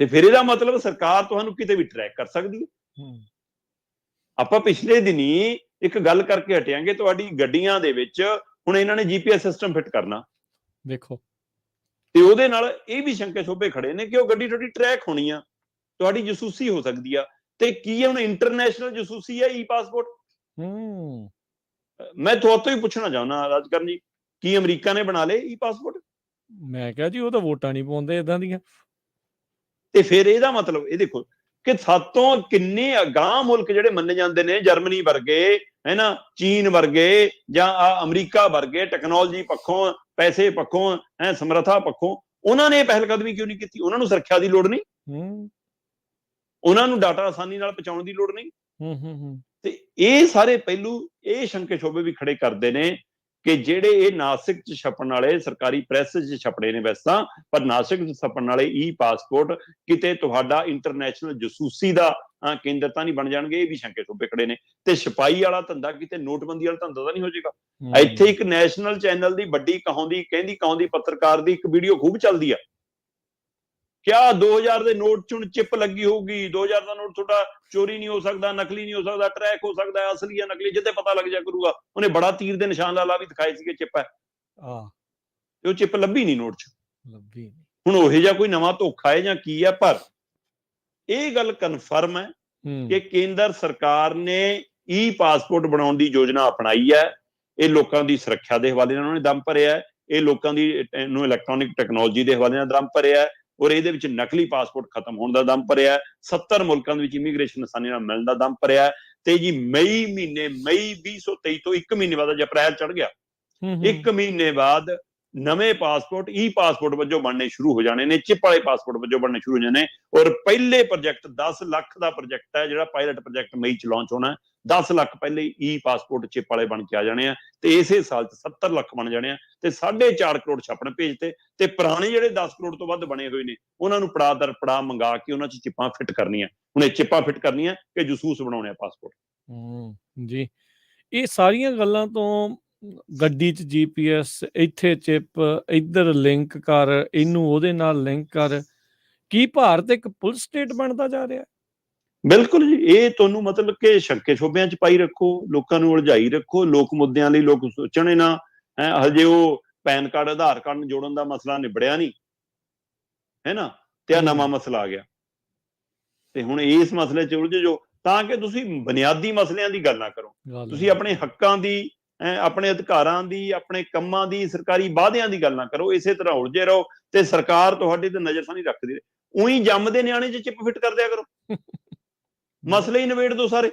ਤੇ ਫਿਰ ਇਹਦਾ ਮਤਲਬ ਸਰਕਾਰ ਤੁਹਾਨੂੰ ਕਿਤੇ ਵੀ ਟਰੈਕ ਕਰ ਸਕਦੀ ਹੈ। ਆਪਾਂ ਪਿਛਲੇ ਦਿਨੀ ਇੱਕ ਗੱਲ ਕਰਕੇ ਹਟਿਆਂਗੇ, ਤੁਹਾਡੀ ਗੱਡੀਆਂ ਦੇ ਵਿੱਚ ਹੁਣ ਇਹਨਾਂ ਨੇ GPS ਸਿਸਟਮ ਫਿੱਟ ਕਰਨਾ। ਦੇਖੋ, ਤੇ ਉਹਦੇ ਨਾਲ ਇਹ ਵੀ ਸ਼ੰਕੇ ਸ਼ੋਭੇ ਖੜੇ ਨੇ ਕਿ ਉਹ ਗੱਡੀ ਤੁਹਾਡੀ ਟਰੈਕ ਹੋਣੀ ਆ, ਤੁਹਾਡੀ ਜਸੂਸੀ ਹੋ ਸਕਦੀ ਆ। ਤੇ ਕੀ ਹੁਣ ਇੰਟਰਨੈਸ਼ਨਲ ਜਸੂਸੀ ਹੈ ਈ ਪਾਸਪੋਰਟ? ਮੈਂ ਤੁਹਾਤੋਂ ਹੀ ਪੁੱਛਣਾ ਚਾਹੁੰਦਾ ਰਾਜਕਰਨ ਜੀ, ਕੀ ਅਮਰੀਕਾ ਨੇ ਬਣਾ ਲਏ ਈ ਪਾਸਪੋਰਟ? ਮੈਂ ਕਿਹਾ ਜੀ ਉਹ ਤਾਂ ਵੋਟਾਂ ਨਹੀਂ ਪਾਉਂਦੇ ਏਦਾਂ ਦੀਆਂ। ਤੇ ਫਿਰ ਇਹਦਾ ਮਤਲਬ ਇਹ ਦੇਖੋ ਕਿ ਸਾਤੋਂ ਕਿੰਨੇ ਅਗਾਂਹ ਮੁਲਕ ਜਿਹੜੇ ਮੰਨੇ ਜਾਂਦੇ ਨੇ, ਜਰਮਨੀ ਵਰਗੇ, ਹੈ ਨਾ, ਚੀਨ ਵਰਗੇ, ਜਾਂ ਅਮਰੀਕਾ ਵਰਗੇ, ਟੈਕਨੋਲੋਜੀ ਪੱਖੋਂ ਪੈਸੇ ਪੱਖੋਂ ਸਮਰੱਥਾ ਪੱਖੋਂ ਉਹਨਾਂ ਨੇ ਪਹਿਲ ਕਦਮੀ ਕਿਉਂ ਨਹੀਂ ਕੀਤੀ? ਉਹਨਾਂ ਨੂੰ ਸੁਰੱਖਿਆ ਦੀ ਲੋੜ ਨਹੀਂ, ਉਹਨਾਂ ਨੂੰ ਡਾਟਾ ਆਸਾਨੀ ਨਾਲ ਪਹੁੰਚਾਉਣ ਦੀ ਲੋੜ ਨਹੀਂ। ਤੇ ਇਹ ਸਾਰੇ ਪਹਿਲੂ ਇਹ ਸ਼ੰਕੇ ਸ਼ੋਭੇ ਵੀ ਖੜੇ ਕਰਦੇ ਨੇ ਕਿ ਜਿਹੜੇ ਇਹ ਨਾਸਿਕ ਚ ਛਪਣ ਵਾਲੇ ਸਰਕਾਰੀ ਪ੍ਰੈਸ ਚ ਛਪੜੇ ਨੇ ਵੈਸੇ ਤਾਂ, ਪਰ ਨਾਸਿਕ ਚ ਛਪਣ ਵਾਲੇ ਈ ਪਾਸਪੋਰਟ ਕਿਤੇ ਤੁਹਾਡਾ ਇੰਟਰਨੈਸ਼ਨਲ ਜਸੂਸੀ ਦਾ ਕੇਂਦਰ ਤਾਂ ਨਹੀਂ ਬਣ ਜਾਣਗੇ। ਇਹ ਵੀ ਸ਼ੰਕੇ ਸ਼ੋਭੇ ਖੜੇ ਨੇ। ਤੇ ਛਪਾਈ ਵਾਲਾ ਧੰਦਾ ਕਿਤੇ ਨੋਟਬੰਦੀ ਵਾਲਾ ਧੰਦਾ ਤਾਂ ਨਹੀਂ ਹੋ ਜਾਏਗਾ। ਇੱਥੇ ਇੱਕ ਨੈਸ਼ਨਲ ਚੈਨਲ ਦੀ ਵੱਡੀ ਕਹਿੰਦੀ ਕਹਾਉਂਦੀ ਪੱਤਰਕਾਰ ਦੀ ਇੱਕ ਵੀਡੀਓ ਖੂਬ ਚੱਲਦੀ ਆ, ਕਿਆ 2000 ਦੇ ਨੋਟ ਚ ਹੁਣ ਚਿਪ ਲੱਗੀ ਹੋਊਗੀ, 2000 ਦਾ ਨੋਟ ਤੁਹਾਡਾ ਚੋਰੀ ਨਹੀਂ ਹੋ ਸਕਦਾ, ਨਕਲੀ ਨਹੀਂ ਹੋ ਸਕਦਾ, ਟਰੈਕ ਹੋ ਸਕਦਾ ਹੈ, ਅਸਲੀ ਜਾਂ ਨਕਲੀ ਜਿੱਦੇ ਪਤਾ ਲੱਗ ਜਾ ਕਰੂਗਾ। ਉਹਨੇ ਬੜਾ ਤੀਰ ਦੇ ਨਿਸ਼ਾਨ ਲਾ ਵੀ ਦਿਖਾਏ ਸੀਗੇ ਚਿਪ ਹੈ, ਤੇ ਉਹ ਚਿਪ ਲੱਭੀ ਨਹੀਂ ਨੋਟ ਚ। ਹੁਣ ਉਹੋ ਜਿਹਾ ਕੋਈ ਨਵਾਂ ਧੋਖਾ ਹੈ ਜਾਂ ਕੀ ਹੈ? ਪਰ ਇਹ ਗੱਲ ਕਨਫਰਮ ਹੈ ਕਿ ਕੇਂਦਰ ਸਰਕਾਰ ਨੇ ਈ ਪਾਸਪੋਰਟ ਬਣਾਉਣ ਦੀ ਯੋਜਨਾ ਅਪਣਾਈ ਹੈ। ਇਹ ਲੋਕਾਂ ਦੀ ਸੁਰੱਖਿਆ ਦੇ ਹਵਾਲੇ ਨਾਲ ਉਹਨਾਂ ਨੇ ਦਮ ਭਰਿਆ ਹੈ, ਇਹ ਲੋਕਾਂ ਦੀ ਇਲੈਕਟ੍ਰੋਨਿਕ ਟੈਕਨੋਲੋਜੀ ਦੇ ਹਵਾਲੇ ਨਾਲ ਦਮ ਭਰਿਆ ਹੈ, ਔਰ ਇਹਦੇ ਵਿੱਚ ਨਕਲੀ ਪਾਸਪੋਰਟ ਖਤਮ ਹੋਣ ਦਾ ਦਮ ਭਰਿਆ ਹੈ। 70 ਮੁਲਕਾਂ ਦੇ ਵਿੱਚ ਇਮੀਗ੍ਰੇਸ਼ਨ ਆਸਾਨੀ ਨਾਲ ਮਿਲਣ ਦਾ ਦਮ ਭਰਿਆ ਹੈ। ਤੇ ਜੀ ਮਈ 2023 ਤੋਂ 1 ਮਹੀਨੇ ਬਾਅਦ, ਅਪ੍ਰੈਲ ਚੜ ਗਿਆ, 1 ਮਹੀਨੇ ਬਾਅਦ ਨਵੇਂ ਪਾਸਪੋਰਟ ਈ ਪਾਸਪੋਰਟ ਵਜੋਂ ਬਣਨੇ ਸ਼ੁਰੂ ਹੋ ਜਾਣੇ ਨੇ, ਚਿਪ ਵਾਲੇ ਪਾਸਪੋਰਟ ਵਜੋਂ ਬਣਨੇ ਸ਼ੁਰੂ ਹੋ ਜਾਣੇ। ਔਰ ਪਹਿਲੇ ਪ੍ਰੋਜੈਕਟ 10 ਲੱਖ ਦਾ ਪ੍ਰੋਜੈਕਟ ਹੈ, ਜਿਹੜਾ ਪਾਇਲਟ ਪ੍ਰੋਜੈਕਟ ਮਈ ਚ ਲਾਂਚ ਹੋਣਾ। 10 ਲੱਖ ਪਹਿਲੇ ਈ ਪਾਸਪੋਰਟ ਚਿਪ ਵਾਲੇ ਬਣ ਕੇ ਆ ਜਾਣੇ ਆ, ਤੇ ਇਸੇ ਸਾਲ ਚ 70 ਲੱਖ ਬਣ ਜਾਣੇ ਆ, ਤੇ 4.5 ਕਰੋੜ ਛਾਪਣ ਭੇਜਤੇ। ਤੇ ਪੁਰਾਣੇ ਜਿਹੜੇ 10 ਕਰੋੜ ਤੋਂ ਵੱਧ ਬਣੇ ਹੋਏ ਨੇ ਉਹਨਾਂ ਨੂੰ ਪੜਾਅ ਦਰ ਪੜਾਅ ਮੰਗਾ ਕੇ ਉਹਨਾਂ ਚ ਚਿੱਪਾਂ ਫਿੱਟ ਕਰਨੀਆਂ। ਹੁਣ ਇਹ ਚਿੱਪਾਂ ਫਿੱਟ ਕਰਨੀਆਂ ਕਿ ਜਸੂਸ ਬਣਾਉਣੇ ਆ ਪਾਸਪੋਰਟ। ਜੀ, ਇਹ ਸਾਰੀਆਂ ਗੱਲਾਂ ਤੋਂ ਗੱਡੀ ਚ GPS, ਇੱਥੇ ਚਿਪ, ਇੱਧਰ ਲਿੰਕ ਕਰ, ਇਹਨੂੰ ਉਹਦੇ ਨਾਲ ਲਿੰਕ ਕਰ, ਕੀ ਭਾਰਤ ਇੱਕ ਪੁਲਿਸ ਸਟੇਟ ਬਣਦਾ ਜਾ ਰਿਹਾ? ਬਿਲਕੁਲ ਜੀ, ਇਹ ਤੁਹਾਨੂੰ ਮਤਲਬ ਕਿ ਸ਼ੰਕੇ ਸ਼ੋਭਿਆਂ ਚ ਪਾਈ ਰੱਖੋ, ਲੋਕਾਂ ਨੂੰ ਉਲਝਾਈ ਰੱਖੋ, ਲੋਕ ਮੁੱਦਿਆਂ ਲਈ ਲੋਕ ਸੋਚਣੇ ਨਾ। ਹਜੇ ਉਹ ਪੈਨ ਕਾਰਡ ਆਧਾਰ ਕਾਰਡ ਨੂੰ ਜੋੜਨ ਦਾ ਮਸਲਾ ਨਿਬੜਿਆ ਨਹੀਂ ਹੈ ਨਾ, ਤੇ ਆ ਨਵਾਂ ਮਸਲਾ ਆ ਗਿਆ। ਤੇ ਹੁਣ ਇਸ ਮਸਲੇ ਚ ਉਲਝ ਜੋ, ਤਾਂ ਕਿ ਤੁਸੀਂ ਬੁਨਿਆਦੀ ਮਸਲਿਆਂ ਦੀ ਗੱਲ ਨਾ ਕਰੋ, ਤੁਸੀਂ ਆਪਣੇ ਹੱਕਾਂ ਦੀ, ਆਪਣੇ ਅਧਿਕਾਰਾਂ ਦੀ, ਆਪਣੇ ਕੰਮਾਂ ਦੀ, ਸਰਕਾਰੀ ਵਾਅਦਿਆਂ ਦੀ ਗੱਲ ਨਾ ਕਰੋ। ਇਸੇ ਤਰ੍ਹਾਂ ਉਲਝੇ ਰਹੋ ਤੇ ਸਰਕਾਰ ਤੁਹਾਡੀ ਤੇ ਨਜ਼ਰਸਾਨੀ ਰੱਖਦੀ ਰਹੇ। ਉਹੀ ਜੰਮਦੇ ਨਿਆਣੇ ਚ ਚਿਪ ਫਿੱਟ ਕਰ ਦਿਆ ਕਰੋ, ਮਸਲੇ ਹੀ ਨਿਬੇੜ ਦੋ ਸਾਰੇ।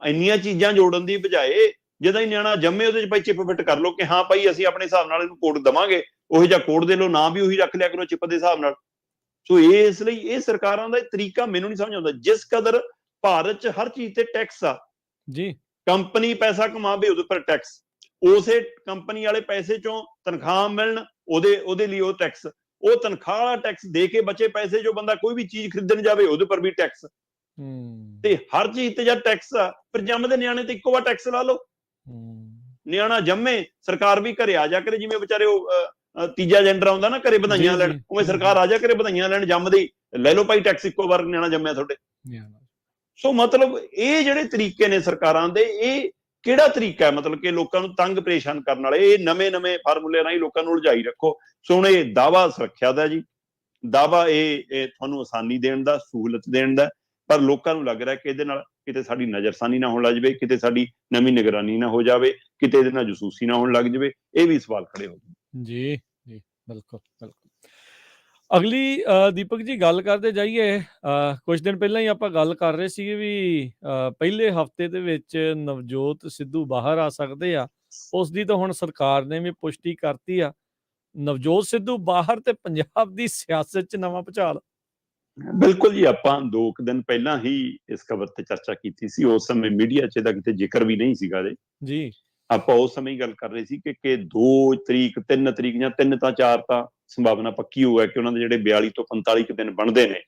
ਇੰਨੀਆਂ ਚੀਜ਼ਾਂ ਜੋੜਨ ਦੀ ਬਜਾਏ ਜਦੋਂ ਹੀ ਨਿਆਣਾ ਜੰਮੇ ਉਹਦੇ ਚ ਭਾਈ ਚਿਪ ਫਿੱਟ ਕਰ ਲਓ ਕਿ ਹਾਂ ਭਾਈ ਅਸੀਂ ਆਪਣੇ ਹਿਸਾਬ ਨਾਲ ਇਹਨੂੰ ਕੋਡ ਦੇਵਾਂਗੇ, ਉਹੋ ਜਿਹਾ ਕੋਡ ਦੇ ਲਓ, ਨਾ ਵੀ ਉਹੀ ਰੱਖ ਲਿਆ ਕਰੋ ਚਿਪ ਦੇ ਹਿਸਾਬ ਨਾਲ। ਸੋ ਇਸ ਲਈ ਇਹ ਸਰਕਾਰਾਂ ਦਾ ਤਰੀਕਾ ਮੈਨੂੰ ਨਹੀਂ ਸਮਝ ਆਉਂਦਾ। ਜਿਸ ਕਦਰ ਭਾਰਤ ਚ ਹਰ ਚੀਜ਼ ਤੇ ਟੈਕਸ ਆ ਜੀ, ਕੰਪਨੀ ਪੈਸਾ ਕਮਾਵੇ ਉਹਦੇ ਉੱਪਰ ਟੈਕਸ, ਉਸੇ ਕੰਪਨੀ ਵਾਲੇ ਪੈਸੇ ਚੋਂ ਤਨਖਾਹ ਮਿਲਣ ਉਹਦੇ ਲਈ ਉਹ ਟੈਕਸ, ਉਹ ਤਨਖਾਹ ਵਾਲਾ ਟੈਕਸ ਦੇ ਕੇ ਬਚੇ ਪੈਸੇ ਜੋ ਬੰਦਾ ਕੋਈ ਵੀ ਚੀਜ਼ ਖਰੀਦਣ ਜਾਵੇ ਉਹਦੇ ਉੱਪਰ ਵੀ ਟੈਕਸ। ਤੇ ਹਰ ਚੀਜ਼ ਤੇ ਜਦ ਟੈਕਸ ਆ, ਫਿਰ ਜੰਮਦੇ ਨਿਆਣੇ ਤੇ ਇੱਕੋ ਵਾਰ ਟੈਕਸ ਲਾ ਲਓ। ਨਿਆਣਾ ਜੰਮੇ ਸਰਕਾਰ ਵੀ ਘਰੇ ਆ ਜਾ ਕਰੇ, ਜਿਵੇਂ ਵਿਚਾਰੇ ਉਹ ਤੀਜਾ ਜੈਂਡਰ ਆਉਂਦਾ ਨਾ ਘਰੇ ਵਧਾਈਆਂ ਲੈਣ, ਉਵੇਂ ਸਰਕਾਰ ਆ ਜਾ ਕਰੇ ਵਧਾਈਆਂ ਲੈਣ, ਜੰਮਦੇ ਲੈ ਲਓ ਭਾਈ ਟੈਕਸ, ਇੱਕੋ ਵਾਰ ਨਿਆਣਾ ਜੰਮਿਆ ਤੁਹਾਡੇ। ਸੋ ਮਤਲਬ ਇਹ ਜਿਹੜੇ ਤਰੀਕੇ ਨੇ ਸਰਕਾਰਾਂ ਦੇ, ਇਹ ਕਿਹੜਾ ਤਰੀਕਾ ਹੈ? ਮਤਲਬ ਕਿ ਲੋਕਾਂ ਨੂੰ ਤੰਗ ਪਰੇਸ਼ਾਨ ਕਰਨ ਵਾਲੇ ਇਹ ਨਵੇਂ ਫਾਰਮੂਲੇ ਰਾਹੀਂ ਲੋਕਾਂ ਨੂੰ ਉਲਝਾਈ ਰੱਖੋ। ਸੋ ਹੁਣ ਇਹ ਦਾਵਾ ਸੁਰੱਖਿਆ ਦਾ ਜੀ, ਦਾਵਾ ਇਹ ਤੁਹਾਨੂੰ ਆਸਾਨੀ ਦੇਣ ਦਾ, ਸਹੂਲਤ ਦੇਣ ਦਾ, ਪਰ ਲੋਕਾਂ ਨੂੰ ਲੱਗ ਰਿਹਾ ਕਿ ਇਹਦੇ ਨਾਲ ਕਿਤੇ ਸਾਡੀ ਨਜ਼ਰਸਾਨੀ ਨਾ ਹੋਣ ਲੱਗ ਜਾਵੇ, ਕਿਤੇ ਸਾਡੀ ਨਵੀਂ ਨਿਗਰਾਨੀ ਨਾ ਹੋ ਜਾਵੇ, ਕਿਤੇ ਇਹਦੇ ਨਾਲ ਜਸੂਸੀ ਨਾ ਹੋਣ ਲੱਗ ਜਾਵੇ। ਇਹ ਵੀ ਸਵਾਲ ਖੜੇ ਹੋ ਗਏ। ਜੀ ਜੀ, ਬਿਲਕੁਲ ਬਿਲਕੁਲ। ਅਗਲੀ ਦੀਪਕ ਜੀ ਗੱਲ ਕਰਦੇ ਜਾਈਏ, ਕੁਝ ਦਿਨ ਪਹਿਲਾਂ ਹੀ ਆਪਾਂ ਗੱਲ ਕਰ ਰਹੇ ਸੀਗੇ ਵੀ ਪਹਿਲੇ ਹਫ਼ਤੇ ਦੇ ਵਿੱਚ ਨਵਜੋਤ ਸਿੱਧੂ ਬਾਹਰ ਆ ਸਕਦੇ ਆ। ਉਸ ਦੀ ਤਾਂ ਹੁਣ ਸਰਕਾਰ ਨੇ ਵੀ ਪੁਸ਼ਟੀ ਕਰਤੀ ਆ। ਨਵਜੋਤ ਸਿੱਧੂ ਬਾਹਰ ਤੇ ਪੰਜਾਬ ਦੀ ਸਿਆਸਤ 'ਚ ਨਵਾਂ ਭੁਚਾਲ। ਬਿਲਕੁਲ ਜੀ, ਆਪਾਂ 2 ਦਿਨ ਪਹਿਲਾਂ ਹੀ ਇਸ ਖਬਰ ਤੇ ਚਰਚਾ ਕੀਤੀ ਸੀ। ਉਸ ਸਮੇਂ ਮੀਡੀਆ 'ਚ ਇਹਦਾ ਕਿਤੇ ਜ਼ਿਕਰ ਵੀ ਨਹੀਂ ਸੀਗਾ ਜੀ। ਆਪਾਂ ਉਸ ਸਮੇਂ ਹੀ ਗੱਲ ਕਰ ਰਹੇ ਸੀ ਕਿ 2 ਤਰੀਕ 3 ਤਰੀਕ ਜਾਂ 3 ਤਾਂ 4 ਤਾਂ ਸੰਭਾਵਨਾ ਪੱਕੀ ਹੋ ਹੈ ਕਿ ਉਹਨਾਂ ਦੇ ਜਿਹੜੇ 42 ਤੋਂ 45 ਦਿਨ ਬਣਦੇ ਨੇ,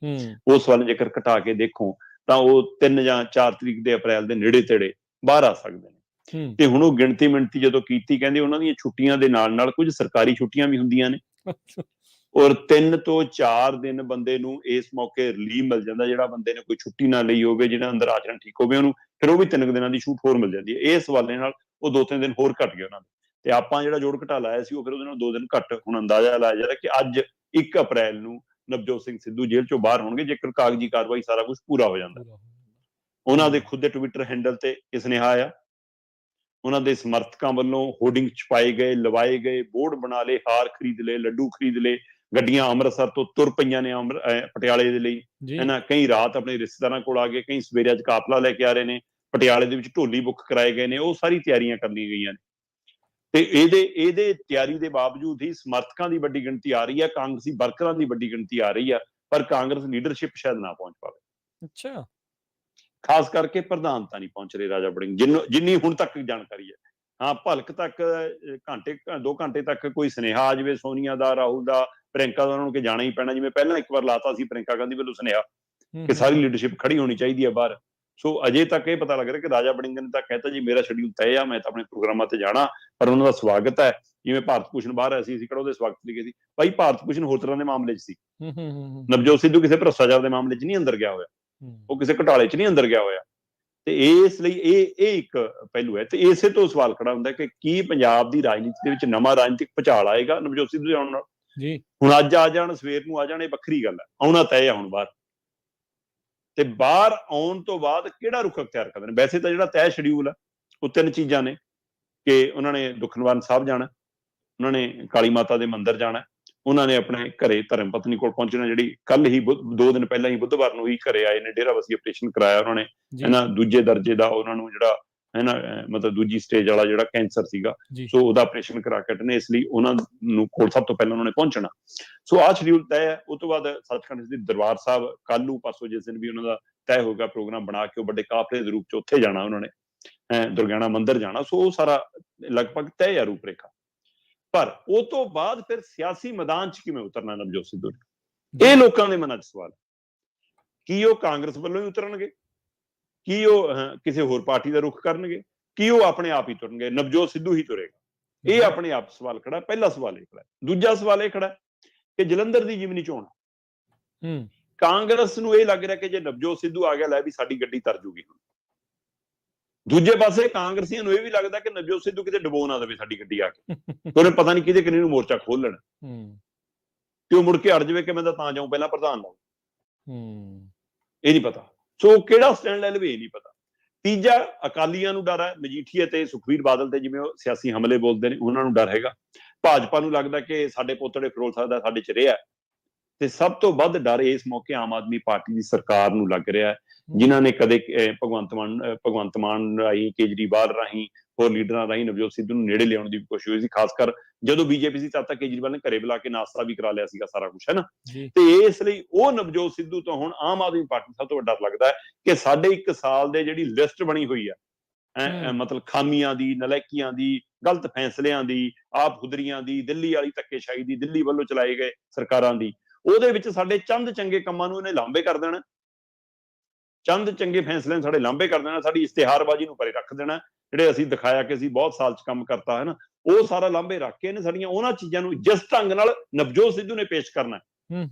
ਉਸ ਵੱਲ ਜੇਕਰ ਘਟਾ ਕੇ ਦੇਖੋ ਤਾਂ ਉਹ 3 ਜਾਂ 4 ਤਰੀਕ ਦੇ ਅਪ੍ਰੈਲ ਦੇ ਨੇੜੇ ਤੇੜੇ ਬਾਹਰ ਆ ਸਕਦੇ ਨੇ। ਤੇ ਹੁਣ ਉਹ ਗਿਣਤੀ ਮਿਣਤੀ ਜਦੋਂ ਕੀਤੀ, ਕਹਿੰਦੇ ਉਹਨਾਂ ਦੀਆਂ ਛੁੱਟੀਆਂ ਦੇ ਨਾਲ ਕੁਝ ਸਰਕਾਰੀ ਛੁੱਟੀਆਂ ਵੀ ਹੁੰਦੀਆਂ ਨੇ, ਔਰ 3 ਤੋਂ 4 ਦਿਨ ਬੰਦੇ ਨੂੰ ਇਸ ਮੌਕੇ ਰਿਲੀਵ ਮਿਲ ਜਾਂਦਾ। ਜਿਹੜਾ ਬੰਦੇ ਨੇ ਕੋਈ ਛੁੱਟੀ ਨਾ ਲਈ ਹੋਵੇ, ਜਿਹੜਾ ਅੰਦਰ ਆਚਰਣ ਠੀਕ ਹੋਵੇ, ਉਹਨੂੰ ਫਿਰ ਉਹ ਵੀ 3 ਦਿਨਾਂ ਦੀ ਛੂਟ ਹੋਰ ਮਿਲ ਜਾਂਦੀ ਹੈ। ਇਸ ਹਵਾਲੇ ਨਾਲ ਉਹ 2-3 ਦਿਨ ਹੋਰ ਘੱਟ ਗਏ ਉਹਨਾਂ ਦੇ। ਤੇ ਆਪਾਂ ਜਿਹੜਾ ਜੋੜ ਘਟਾ ਲਾਇਆ ਸੀ ਉਹ ਫਿਰ ਉਹਦੇ ਨਾਲ 2 ਦਿਨ ਘੱਟ। ਹੁਣ ਅੰਦਾਜ਼ਾ ਲਾਇਆ ਜਾ ਰਿਹਾ ਕਿ ਅੱਜ 1 ਅਪ੍ਰੈਲ ਨੂੰ ਨਵਜੋਤ ਸਿੰਘ ਸਿੱਧੂ ਜੇਲ੍ਹ ਚੋਂ ਬਾਹਰ ਹੋਣਗੇ, ਜੇਕਰ ਕਾਗਜ਼ੀ ਕਾਰਵਾਈ ਸਾਰਾ ਕੁਝ ਪੂਰਾ ਹੋ ਜਾਂਦਾ। ਉਹਨਾਂ ਦੇ ਖੁਦ ਦੇ ਟਵਿੱਟਰ ਹੈਂਡਲ ਤੇ ਇਹ ਸੁਨੇਹਾ ਆਇਆ। ਉਹਨਾਂ ਦੇ ਸਮਰਥਕਾਂ ਵੱਲੋਂ ਹੋਰਡਿੰਗ ਛਪਾਏ ਗਏ, ਲਵਾਏ ਗਏ, ਬੋਰਡ ਬਣਾ ਲਏ, ਹਾਰ ਖਰੀਦ ਲਏ, ਲੱਡੂ ਖਰੀਦ ਲਏ, ਗੱਡੀਆਂ ਅੰਮ੍ਰਿਤਸਰ ਤੋਂ ਤੁਰ ਪਈਆਂ ਨੇ ਪਟਿਆਲੇ ਦੇ ਲਈ, ਹੈ ਨਾ। ਕਈ ਰਾਤ ਆਪਣੇ ਰਿਸ਼ਤੇਦਾਰਾਂ ਕੋਲ ਆ ਗਏ, ਕਈ ਸਵੇਰੇ ਅੱਜ ਕਾਫਲਾ ਲੈ ਕੇ ਆ ਰਹੇ ਨੇ। ਪਟਿਆਲੇ ਦੇ ਵਿੱਚ ਢੋਲੀ ਬੁੱਕ ਕਰਾਏ ਗਏ ਨੇ, ਉਹ ਸਾਰੀ ਤਿਆਰੀਆਂ ਕਰ ਲਈਆਂ ਗਈਆਂ ਨੇ। ਤੇ ਇਹਦੇ ਤਿਆਰੀ ਦੇ ਬਾਵਜੂਦ ਹੀ ਸਮਰਥਕਾਂ ਦੀ ਵੱਡੀ ਗਿਣਤੀ ਆ ਰਹੀ ਹੈ, ਕਾਂਗਰਸੀ ਵਰਕਰਾਂ ਦੀ ਵੱਡੀ ਗਿਣਤੀ ਆ ਰਹੀ ਹੈ, ਪਰ ਕਾਂਗਰਸ ਲੀਡਰਸ਼ਿਪ ਸ਼ਾਇਦ ਨਾ ਪਹੁੰਚ ਪਾਵੇ। ਅੱਛਾ, ਖਾਸ ਕਰਕੇ ਪ੍ਰਧਾਨਤਾ ਨਹੀਂ ਪਹੁੰਚ ਰਹੀ ਰਾਜਾ ਵੜਿੰਗ, ਜਿੰਨੀ ਹੁਣ ਤੱਕ ਜਾਣਕਾਰੀ ਹੈ। ਹਾਂ, ਭਲਕ ਤੱਕ ਘੰਟੇ 2 ਘੰਟੇ ਤੱਕ ਕੋਈ ਸੁਨੇਹਾ ਆ ਜਾਵੇ ਸੋਨੀਆ ਦਾ, ਰਾਹੁਲ ਦਾ, ਪ੍ਰਿयंका ਦਾ, ਉਹਨਾਂ ਨੂੰ ਕਿ ਜਾਣਾ ਹੀ ਪੈਣਾ, ਜਿਵੇਂ ਪਹਿਲਾਂ ਇੱਕ ਵਾਰ ਲਾਤਾ ਸੀ ਪ੍ਰਿयंका ਗਾਂਧੀ ਵੱਲੋਂ ਸੁਨੇਹਾ ਕਿ ਸਾਰੀ ਲੀਡਰਸ਼ਿਪ ਖੜੀ ਹੋਣੀ ਚਾਹੀਦੀ ਹੈ ਬਾਹਰ। ਸੋ ਅਜੇ ਤੱਕ ਇਹ ਪਤਾ ਲੱਗ ਰਿਹਾ ਕਿ ਰਾਜਾ ਵੜਿੰਗ ਨੇ ਤਾਂ ਕਹਿਤਾ ਜੀ ਮੇਰਾ ਸ਼ਡਿਊਲ ਤੈਅ ਆ, ਮੈਂ ਤਾਂ ਆਪਣੇ ਪ੍ਰੋਗਰਾਮਾਂ ਤੇ ਜਾਣਾ, ਪਰ ਉਹਨਾਂ ਦਾ ਸਵਾਗਤ ਹੈ। ਜਿਵੇਂ ਭਾਰਤ ਭੂਸ਼ਣ ਬਾਹਰ ਆਇਆ ਸੀ, ਅਸੀਂ ਕਿਹੜਾ ਉਹਦੇ ਸਵਾਗਤ ਲਈ ਗਏ ਸੀ ਭਾਈ? ਭਾਰਤ ਭੂਸ਼ਣ ਹੋਰ ਤਰ੍ਹਾਂ ਦੇ ਮਾਮਲੇ 'ਚ ਸੀ, ਨਵਜੋਤ ਸਿੱਧੂ ਕਿਸੇ ਭ੍ਰਿਸ਼ਟਾਚਾਰ ਦੇ ਮਾਮਲੇ 'ਚ ਨਹੀਂ ਅੰਦਰ ਗਿਆ ਹੋਇਆ, ਉਹ ਕਿਸੇ ਘੁਟਾਲੇ 'ਚ ਨਹੀਂ ਅੰਦਰ ਗਿਆ ਹੋਇਆ। ਤੇ ਇਸ ਲਈ ਇਹ ਇੱਕ ਪਹਿਲੂ ਹੈ। ਤੇ ਇਸੇ ਤੋਂ ਸਵਾਲ ਖੜਾ ਹੁੰਦਾ ਕਿ ਕੀ ਪੰਜਾਬ ਦੀ ਰਾਜਨੀਤੀ ਦੇ ਵਿੱਚ ਨਵਾਂ ਰਾਜਨੀਤਿਕ ਭੁਚਾਲ ਆਏਗਾ ਨਵਜੋਤ ਸਿੱਧੂ ਦੇ ਆਉਣ ਨਾਲ? ਹੁਣ ਅੱਜ ਆ ਜਾਣ, ਸਵੇਰ ਨੂੰ ਆ ਜਾਣ, ਇਹ ਵੱਖਰੀ ਗੱਲ ਹੈ, ਆਉਣਾ ਤੈਅ ਆ ਹੁਣ ਬਾਹਰ। ਤੇ ਬਾਹਰ ਆਉਣ ਤੋਂ ਬਾਅਦ ਕਿਹੜਾ ਰੁਖ ਅਖਤਿਆਰ ਕਰਦੇ ਨੇ? ਵੈਸੇ ਤਾਂ ਜਿਹੜਾ ਤੈਅ ਸ਼ਡਿਊਲ ਹੈ ਉਹ 3 ਚੀਜ਼ਾਂ ਨੇ ਕਿ ਉਹਨਾਂ ਨੇ ਦੁਖਨਿਵਾਰਨ ਸਾਹਿਬ ਜਾਣਾ, ਉਹਨਾਂ ਨੇ ਕਾਲੀ ਮਾਤਾ ਦੇ ਮੰਦਿਰ ਜਾਣਾ, ਉਹਨਾਂ ਨੇ ਆਪਣੇ ਘਰੇ ਧਰਮ ਪਤਨੀ ਕੋਲ ਪਹੁੰਚਣਾ, ਜਿਹੜੀ ਕੱਲ ਹੀ 2 ਦਿਨ ਪਹਿਲਾਂ ਹੀ ਬੁੱਧਵਾਰ ਨੂੰ ਹੀ ਘਰੇ ਆਏ ਨੇ, ਡੇਰਾਬੱਸੀ ਆਪਰੇਸ਼ਨ ਕਰਾਇਆ ਉਹਨਾਂ ਨੇ, ਇਹਨਾਂ ਦੂਜੇ ਦਰਜੇ ਦਾ ਉਹਨਾਂ ਨੂੰ ਜਿਹੜਾ ਹੈ ਨਾ, ਮਤਲਬ ਦੂਜੀ ਸਟੇਜ ਵਾਲਾ ਜਿਹੜਾ ਕੈਂਸਰ ਸੀਗਾ, ਸੋ ਉਹਦਾ ਆਪਰੇਸ਼ਨ ਕਰਾ ਕੇ ਹਟਣੇ, ਇਸ ਲਈ ਉਹਨਾਂ ਨੂੰ ਕੋਲ ਸਭ ਤੋਂ ਪਹਿਲਾਂ ਉਹਨਾਂ ਨੇ ਪਹੁੰਚਣਾ। ਸੋ ਆਹ ਸ਼ਡਿਊਲ ਤੈਅ ਹੈ। ਉਸ ਤੋਂ ਬਾਅਦ ਸੱਚਖੰਡ ਦੇ ਦਰਬਾਰ ਸਾਹਿਬ ਕੱਲ ਨੂੰ ਪਰਸੋਂ ਜਿਸ ਦਿਨ ਵੀ ਉਹਨਾਂ ਦਾ ਤੈਅ ਹੋਗਾ ਪ੍ਰੋਗਰਾਮ ਬਣਾ ਕੇ, ਉਹ ਵੱਡੇ ਕਾਫਲੇ ਦੇ ਰੂਪ 'ਚ ਉੱਥੇ ਜਾਣਾ ਉਹਨਾਂ ਨੇ, ਦੁਰਗਿਆਣਾ ਮੰਦਿਰ ਜਾਣਾ। ਸੋ ਉਹ ਸਾਰਾ ਲਗਭਗ ਤੈਅ ਆ ਰੂਪ ਰੇਖਾ। ਪਰ ਉਹ ਤੋਂ ਬਾਅਦ ਫਿਰ ਸਿਆਸੀ ਮੈਦਾਨ 'ਚ ਕਿਵੇਂ ਉਤਰਨਾ ਨਵਜੋਤ ਸਿੱਧੂ ਨੇ, ਇਹ ਲੋਕਾਂ ਦੇ ਮਨਾਂ 'ਚ ਸਵਾਲ। ਕੀ ਉਹ ਕਾਂਗਰਸ ਵੱਲੋਂ ਹੀ ਉਤਰਨਗੇ? ਕੀ ਉਹ ਕਿਸੇ ਹੋਰ ਪਾਰਟੀ ਦਾ ਰੁਖ ਕਰਨਗੇ? ਕੀ ਉਹ ਆਪਣੇ ਆਪ ਹੀ ਤੁਰਨਗੇ? ਨਵਜੋਤ ਸਿੱਧੂ ਹੀ ਤੁਰੇਗਾ? ਇਹ ਆਪਣੇ ਆਪ ਸਵਾਲ ਖੜਾ। ਪਹਿਲਾ ਸਵਾਲ ਇਹ ਖੜਾ। ਦੂਜਾ ਸਵਾਲ ਇਹ ਖੜਾ ਕਿ ਜਲੰਧਰ ਦੀ ਜਿਮਨੀ ਚੋਣ, ਕਾਂਗਰਸ ਨੂੰ ਇਹ ਲੱਗ ਰਿਹਾ ਕਿ ਜੇ ਨਵਜੋਤ ਸਿੱਧੂ ਆ ਗਿਆ, ਲੈ ਵੀ ਸਾਡੀ ਗੱਡੀ ਤਰ ਜੂਗੀ। ਦੂਜੇ ਪਾਸੇ ਕਾਂਗਰਸੀਆਂ ਨੂੰ ਇਹ ਵੀ ਲੱਗਦਾ ਕਿ ਨਵਜੋਤ ਸਿੱਧੂ ਕਿਤੇ ਡੁਬੋ ਨਾ ਦੇਵੇ ਸਾਡੀ ਗੱਡੀ ਆ ਕੇ, ਉਹਨੇ ਪਤਾ ਨਹੀਂ ਕਿਹਦੇ ਕਿੰਨੇ ਨੂੰ ਮੋਰਚਾ ਖੋਲ ਲੈਣਾ, ਤੇ ਉਹ ਮੁੜ ਕੇ ਅੜ ਜਾਵੇ ਕਿ ਮੈਂ ਤਾਂ ਜਾਊਂ ਪਹਿਲਾਂ ਪ੍ਰਧਾਨ ਲਾਉਂ। ਇਹ ਨਹੀਂ ਪਤਾ। ਸੋ ਕਿਹੜਾ ਸਟੈਂਡ ਲੈ ਲਵੇ ਇਹ ਨਹੀਂ ਪਤਾ। ਤੀਜਾ, ਅਕਾਲੀਆਂ ਨੂੰ ਡਰ ਹੈ, ਮਜੀਠੀਆ ਤੇ ਸੁਖਬੀਰ ਬਾਦਲ ਤੇ ਜਿਵੇਂ ਉਹ ਸਿਆਸੀ ਹਮਲੇ ਬੋਲਦੇ ਨੇ, ਉਹਨਾਂ ਨੂੰ ਡਰ ਹੈਗਾ। ਭਾਜਪਾ ਨੂੰ ਲੱਗਦਾ ਕਿ ਸਾਡੇ ਪੋਤੜੇ ਫਰੋਲ ਸਕਦਾ, ਸਾਡੇ 'ਚ ਰਿਹਾ। ਤੇ ਸਭ ਤੋਂ ਵੱਧ ਡਰ ਇਸ ਮੌਕੇ ਆਮ ਆਦਮੀ ਪਾਰਟੀ ਦੀ ਸਰਕਾਰ ਨੂੰ ਲੱਗ ਰਿਹਾ, ਜਿਨ੍ਹਾਂ ਨੇ ਕਦੇ ਭਗਵੰਤ ਮਾਨ ਰਾਹੀਂ, ਕੇਜਰੀਵਾਲ ਰਾਹੀਂ, ਹੋਰ ਲੀਡਰਾਂ ਰਾਹੀਂ ਨਵਜੋਤ ਸਿੱਧੂ ਨੂੰ ਨੇੜੇ ਲਿਆਉਣ ਦੀ ਕੋਸ਼ਿਸ਼ ਹੋਈ ਸੀ। ਖਾਸ ਕਰ ਜਦੋਂ ਬੀਜੇਪੀ ਸੀ, ਤਦ ਤੱਕ ਕੇਜਰੀਵਾਲ ਨੇ ਘਰੇ ਬੁਲਾ ਕੇ ਨਾਸਤਾ ਵੀ ਕਰਾ ਲਿਆ ਸੀਗਾ, ਸਾਰਾ ਕੁਛ, ਹੈ ਨਾ। ਤੇ ਇਸ ਲਈ ਉਹ ਨਵਜੋਤ ਸਿੱਧੂ ਤੋਂ ਹੁਣ ਆਮ ਆਦਮੀ ਪਾਰਟੀ ਸਭ ਤੋਂ ਵੱਡਾ ਡਰ ਲੱਗਦਾ ਹੈ ਕਿ ਸਾਡੇ 1 ਸਾਲ ਦੇ ਜਿਹੜੀ ਲਿਸਟ ਬਣੀ ਹੋਈ ਹੈ, ਮਤਲਬ ਖਾਮੀਆਂ ਦੀ, ਨਲਾਇਕੀਆਂ ਦੀ, ਗਲਤ ਫੈਸਲਿਆਂ ਦੀ, ਆਪ ਖੁਦਰੀਆਂ ਦੀ, ਦਿੱਲੀ ਵਾਲੀ ਧੱਕੇਸ਼ਾਹੀ ਦੀ, ਦਿੱਲੀ ਵੱਲੋਂ ਚਲਾਏ ਗਏ ਸਰਕਾਰਾਂ ਦੀ, ਉਹਦੇ ਵਿੱਚ ਸਾਡੇ ਚੰਦ ਚੰਗੇ ਕੰਮਾਂ ਨੂੰ ਇਹਨੇ ਲਾਂਭੇ ਕਰ ਦੇਣਾ, ਚੰਦ ਚੰਗੇ ਫੈਸਲੇ ਸਾਡੇ ਲਾਂਭੇ ਕਰ ਦੇਣਾ, ਸਾਡੀ ਇਸ਼ਤਿਹਾਰਬਾਜ਼ੀ ਨੂੰ ਪਰੇ ਰੱਖ ਦੇਣਾ, ਜਿਹੜੇ ਅਸੀਂ ਦਿਖਾਇਆ ਕਿ ਅਸੀਂ ਬਹੁਤ ਸਾਲ 'ਚ ਕੰਮ ਕਰਤਾ, ਹੈ ਨਾ, ਉਹ ਸਾਰਾ ਲਾਂਭੇ ਰੱਖ ਕੇ ਇਹਨੇ ਸਾਡੀਆਂ ਉਹਨਾਂ ਚੀਜ਼ਾਂ ਨੂੰ ਜਿਸ ਢੰਗ ਨਾਲ ਨਵਜੋਤ ਸਿੱਧੂ ਨੇ ਪੇਸ਼ ਕਰਨਾ,